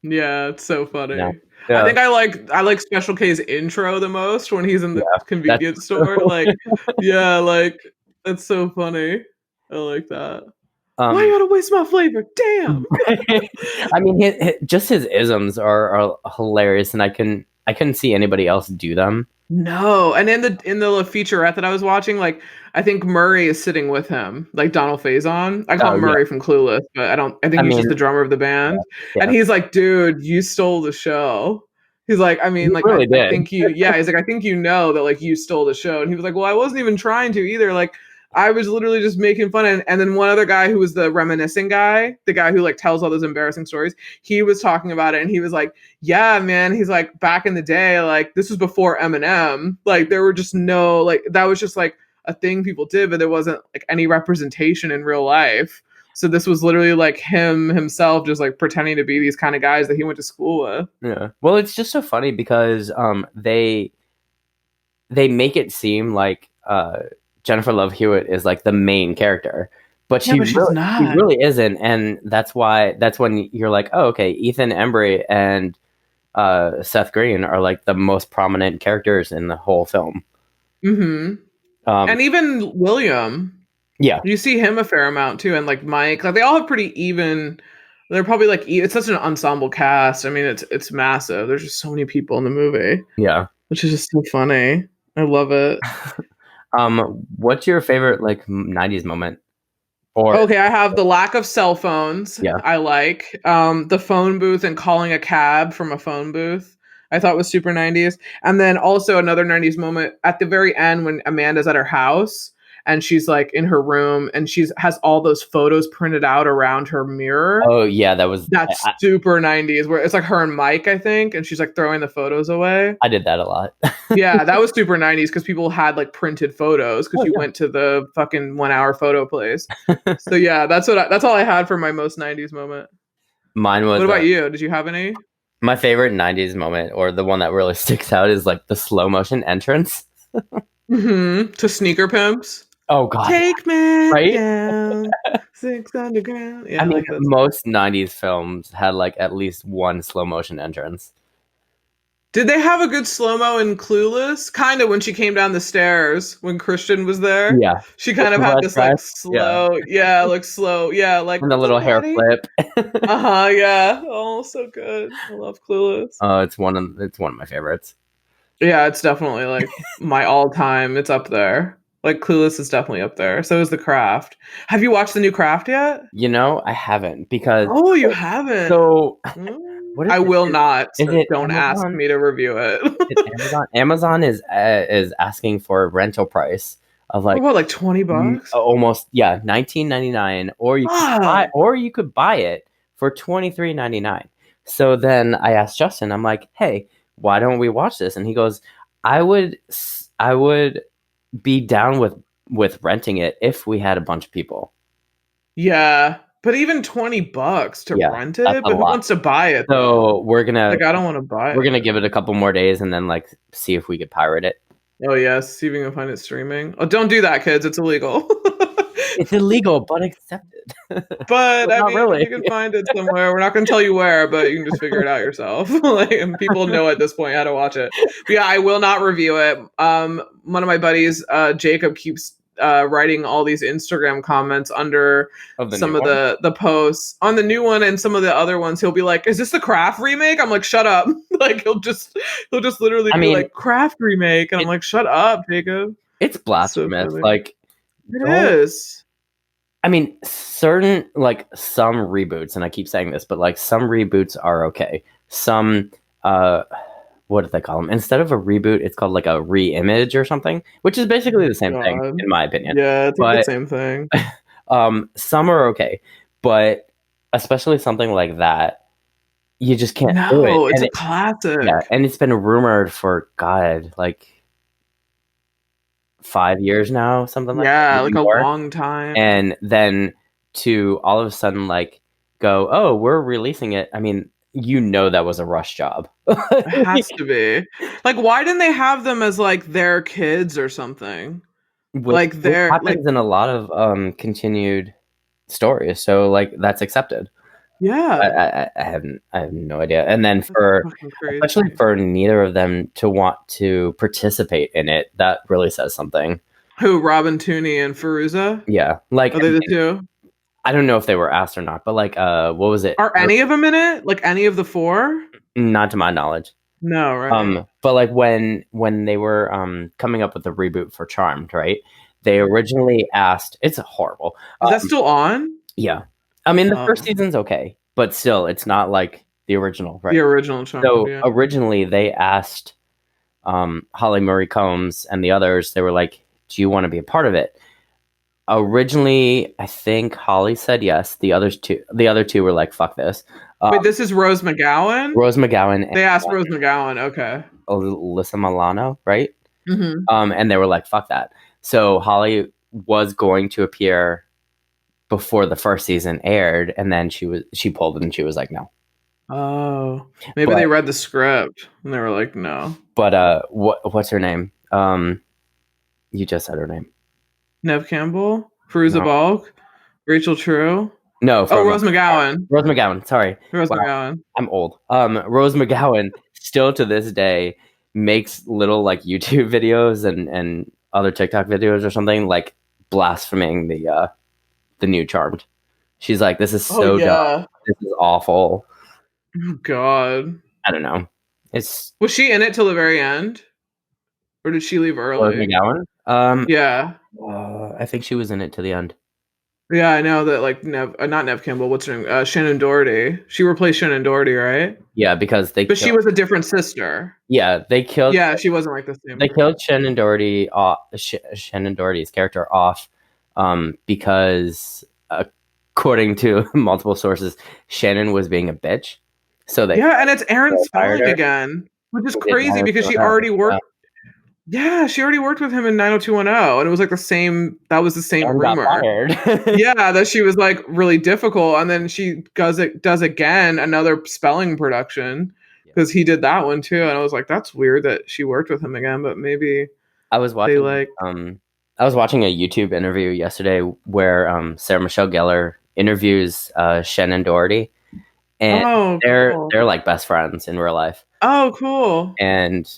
Speaker 1: Yeah, it's so funny. Yeah. I think I like Special K's intro the most when he's in the convenience store. Like, yeah, like that's so funny. I like that. Why you gotta waste my flavor? Damn.
Speaker 2: I mean, just his isms are hilarious, and I couldn't see anybody else do them.
Speaker 1: No, and in the featurette that I was watching, like I think Murray is sitting with him, like Donald Faison. I call him Murray from Clueless, but I think he's just the drummer of the band. Yeah. And he's like, "Dude, you stole the show." He's like, I mean, like really I think you, he's like, I think you know that like you stole the show. And he was like, well, I wasn't even trying to either. Like, I was literally just making fun. And then one other guy who was the reminiscing guy, the guy who like tells all those embarrassing stories, he was talking about it. And he was like, yeah, man, he's like, back in the day, like this was before Eminem. Like there were just no, like, that was just like a thing people did, but there wasn't like any representation in real life. So this was literally like himself just like pretending to be these kind of guys that he went to school with.
Speaker 2: Yeah. Well, it's just so funny because they make it seem like Jennifer Love Hewitt is like the main character, but she really isn't. And that's when you're like, oh, okay, Ethan Embry and Seth Green are like the most prominent characters in the whole film.
Speaker 1: Mm-hmm. And even William.
Speaker 2: Yeah.
Speaker 1: You see him a fair amount too, and like Mike. Like they all have pretty even. They're probably like it's such an ensemble cast. I mean, it's massive. There's just so many people in the movie.
Speaker 2: Yeah.
Speaker 1: Which is just so funny. I love it.
Speaker 2: What's your favorite like 90s moment?
Speaker 1: Okay, I have the lack of cell phones.
Speaker 2: Yeah.
Speaker 1: I like the phone booth and calling a cab from a phone booth. I thought was super 90s. And then also another 90s moment at the very end when Amanda's at her house and she's like in her room and has all those photos printed out around her mirror.
Speaker 2: Oh yeah,
Speaker 1: that's super 90s where it's like her and Mike, I think, and she's like throwing the photos away.
Speaker 2: I did that a lot.
Speaker 1: Yeah, that was super 90s because people had like printed photos because went to the fucking 1 hour photo place. So yeah, that's all I had for my most 90s moment.
Speaker 2: Mine was.
Speaker 1: What about you? Did you have any?
Speaker 2: My favorite 90s moment, or the one that really sticks out, is like the slow motion entrance.
Speaker 1: To Sneaker Pimps.
Speaker 2: Oh god.
Speaker 1: Take me down 6 underground. Yeah,
Speaker 2: I mean, most 90s films had like at least one slow motion entrance.
Speaker 1: Did they have a good slow-mo in Clueless? Kind of when she came down the stairs when Christian was there.
Speaker 2: Yeah.
Speaker 1: She kind of had this like slow, like slow, like
Speaker 2: and the little hair flip.
Speaker 1: Yeah. Oh, so good. I love Clueless.
Speaker 2: Oh, it's one of my favorites.
Speaker 1: Yeah, it's definitely like my all-time. It's up there. Like Clueless is definitely up there. So is The Craft. Have you watched the new Craft yet?
Speaker 2: You know, I haven't because.
Speaker 1: Oh, you haven't.
Speaker 2: So.
Speaker 1: I will not. So don't ask me to review it.
Speaker 2: Amazon. Amazon is asking for a rental price of like
Speaker 1: like $20?
Speaker 2: Almost, yeah, $19.99, or you could buy it for $23.99. So then I asked Justin, I'm like, hey, why don't we watch this? And he goes, I would be down with renting it if we had a bunch of people.
Speaker 1: Yeah. But even $20 to rent it, but who wants to buy it?
Speaker 2: So we're gonna
Speaker 1: I don't want to buy it.
Speaker 2: We're gonna give it a couple more days and then like see if we could pirate it.
Speaker 1: Oh yes, see if we can find it streaming. Oh, don't do that, kids. It's illegal.
Speaker 2: It's illegal, but accepted.
Speaker 1: But I mean, really. You can find it somewhere. We're not going to tell you where, but you can just figure it out yourself. And people know at this point how to watch it. But yeah, I will not review it. One of my buddies, Jacob, keeps writing all these Instagram comments under some of the posts on the new one and some of the other ones. He'll be like, "Is this the Craft remake?" I'm like, "Shut up!" Like he'll just literally be like, "Craft remake," and I'm like, "Shut up, Jacob."
Speaker 2: It's blasphemous. So like
Speaker 1: it is.
Speaker 2: I mean, some reboots, and I keep saying this, but like some reboots are okay. Some what do they call them? Instead of a reboot, it's called like a re-image or something, which is basically the same thing, in my opinion.
Speaker 1: Yeah, it's like the same thing.
Speaker 2: Some are okay, but especially something like that, you just can't do it.
Speaker 1: No, it's a classic.
Speaker 2: Yeah, and it's been rumored for, God, like 5 years now, something like that.
Speaker 1: Yeah, like a long time.
Speaker 2: And then to all of a sudden like go, oh, we're releasing it. I mean, you know that was a rush job.
Speaker 1: It has to be. Like, why didn't they have them as like their kids or something?
Speaker 2: Which happens in a lot of continued stories, so like that's accepted.
Speaker 1: Yeah,
Speaker 2: I have no idea. And then especially for neither of them to want to participate in it, that really says something.
Speaker 1: Who, Robin Tooney and Fairuza?
Speaker 2: Yeah, like
Speaker 1: are they the two?
Speaker 2: I don't know if they were asked or not, but like, what was it?
Speaker 1: Are any of them in it? Like any of the four?
Speaker 2: Not to my knowledge.
Speaker 1: No, right.
Speaker 2: But like when they were coming up with the reboot for Charmed, right? They originally asked. It's horrible.
Speaker 1: Is that still on?
Speaker 2: Yeah, I mean the first season's okay, but still, it's not like the original, right?
Speaker 1: The original Charmed.
Speaker 2: So originally they asked Holly Marie Combs and the others. They were like, "Do you want to be a part of it?" Originally, I think Holly said yes. The other two were like, "Fuck this."
Speaker 1: Wait, this is Rose McGowan?
Speaker 2: Rose McGowan.
Speaker 1: They asked Rose McGowan, okay.
Speaker 2: Alyssa Milano, right?
Speaker 1: Mm-hmm.
Speaker 2: And they were like, "Fuck that." So Holly was going to appear before the first season aired, and then she pulled it, and she was like, "No."
Speaker 1: Oh, maybe they read the script and they were like, "No."
Speaker 2: But what's her name? You just said her name.
Speaker 1: Nev Campbell, Fairuza Balk, Rachel True.
Speaker 2: No.
Speaker 1: Rose McGowan.
Speaker 2: Rose McGowan. Sorry.
Speaker 1: Rose McGowan.
Speaker 2: I'm old. Rose McGowan still to this day makes little like YouTube videos and other TikTok videos or something, like blaspheming the new Charmed. She's like, this is so dumb. This is awful.
Speaker 1: Oh God.
Speaker 2: I don't know.
Speaker 1: Was she in it till the very end? Or did she leave early?
Speaker 2: Yeah. I think she was in it to the end.
Speaker 1: Yeah, I know that, like, not Nev Campbell, what's her name? Shannon Doherty. She replaced Shannon Doherty, right?
Speaker 2: Yeah, because
Speaker 1: she was a different sister.
Speaker 2: Yeah, they killed...
Speaker 1: Yeah, she wasn't like the same.
Speaker 2: They killed Shannon Doherty off, Shannon Doherty's character off, because according to multiple sources, Shannon was being a bitch. So they... Yeah,
Speaker 1: and it's Aaron Spelling again, which is crazy because she already worked... Yeah, she already worked with him in 90210, and it was like the same rumor. Yeah, that she was like really difficult, and then she does again another Spelling production because he did that one too, and I was like, that's weird that she worked with him again, but maybe
Speaker 2: I was watching I was watching a YouTube interview yesterday where Sarah Michelle Gellar interviews Shannon Doherty, and they're like best friends in real life.
Speaker 1: Oh, cool.
Speaker 2: And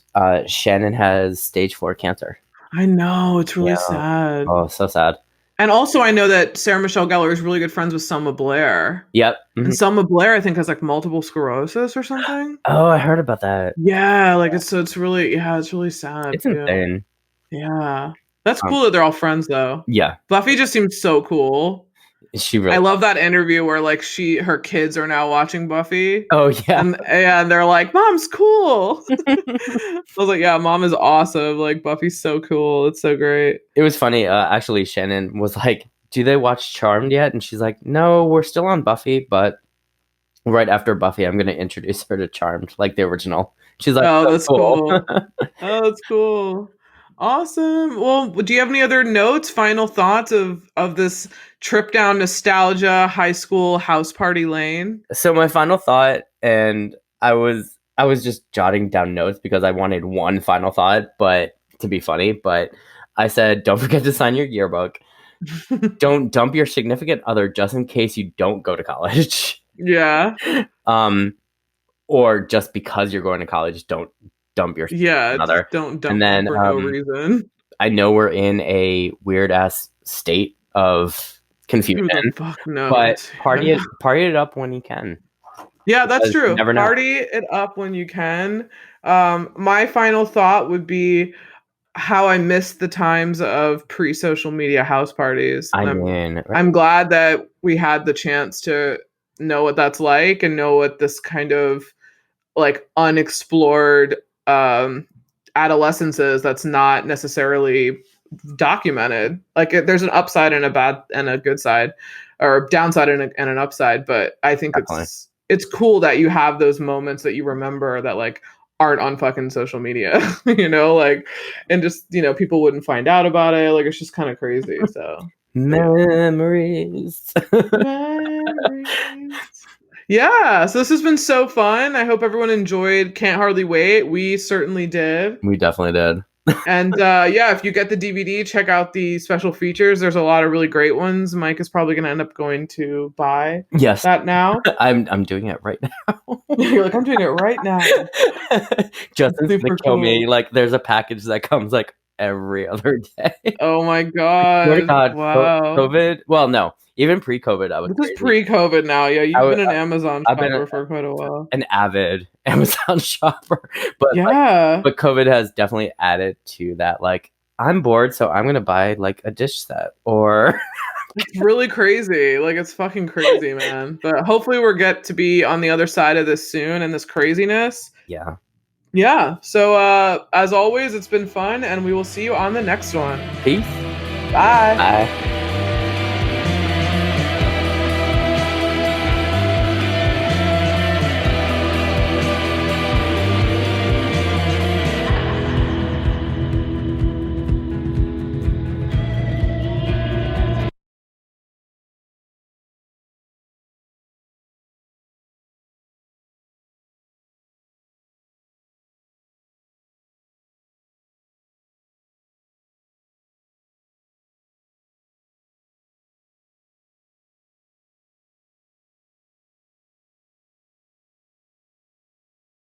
Speaker 2: Shannon has stage 4 cancer.
Speaker 1: I know. It's really sad.
Speaker 2: Oh, so sad.
Speaker 1: And also, I know that Sarah Michelle Gellar is really good friends with Selma Blair.
Speaker 2: Yep.
Speaker 1: Mm-hmm. And Selma Blair, I think, has like multiple sclerosis or something.
Speaker 2: Oh, I heard about that.
Speaker 1: Yeah, like it's really sad.
Speaker 2: It's insane.
Speaker 1: Yeah. That's cool that they're all friends, though.
Speaker 2: Yeah.
Speaker 1: Buffy just seems so cool. I love that interview where like her kids are now watching Buffy.
Speaker 2: Oh yeah.
Speaker 1: And they're like, Mom's cool. I was like, yeah, Mom is awesome. Like Buffy's so cool. It's so great.
Speaker 2: It was funny. Actually, Shannon was like, do they watch Charmed yet? And she's like, no, we're still on Buffy, but right after Buffy, I'm going to introduce her to Charmed, like the original. She's like,
Speaker 1: oh, that's cool. Oh, that's cool. Awesome. Well, do you have any other notes, final thoughts of this trip down nostalgia high school house party lane?
Speaker 2: So my final thought, and I was just jotting down notes because I wanted one final thought, but to be funny, but I said, don't forget to sign your yearbook. Don't dump your significant other just in case you don't go to college.
Speaker 1: Yeah.
Speaker 2: Or just because you're going to college, don't dump your other.
Speaker 1: Don't dump them for no reason.
Speaker 2: I know we're in a weird ass state of confusion, but party it up when you can.
Speaker 1: Yeah, that's true. Party it up when you can. My final thought would be how I miss the times of pre-social media house parties. I'm glad that we had the chance to know what that's like and know what this kind of like unexplored adolescence is that's not necessarily documented. Like there's an upside and a bad and a good side, or downside and an upside, but I think it's cool that you have those moments that you remember that like aren't on fucking social media, you know, like, and just, you know, people wouldn't find out about it. Like, it's just kind of crazy. So
Speaker 2: memories.
Speaker 1: Yeah, so this has been so fun. I hope everyone enjoyed Can't Hardly Wait. We certainly did.
Speaker 2: We definitely did.
Speaker 1: And yeah, if you get the DVD, check out the special features. There's a lot of really great ones. Mike is probably going to end up going to buy that now.
Speaker 2: I'm doing it right now.
Speaker 1: You're like, I'm doing it right now.
Speaker 2: Justin's going to kill me. Like, there's a package that comes like every other day.
Speaker 1: Oh my God. Wow.
Speaker 2: COVID. Well, no. Even pre-COVID, I was.
Speaker 1: This is pre-COVID now. Yeah, you've been an Amazon shopper for quite a while.
Speaker 2: An avid Amazon shopper, but but COVID has definitely added to that. Like, I'm bored, so I'm gonna buy like a dish set, or.
Speaker 1: It's really crazy. Like, it's fucking crazy, man. But hopefully, we'll get to be on the other side of this soon and this craziness.
Speaker 2: Yeah.
Speaker 1: Yeah. So, as always, it's been fun, and we will see you on the next one.
Speaker 2: Peace.
Speaker 1: Bye.
Speaker 2: Bye.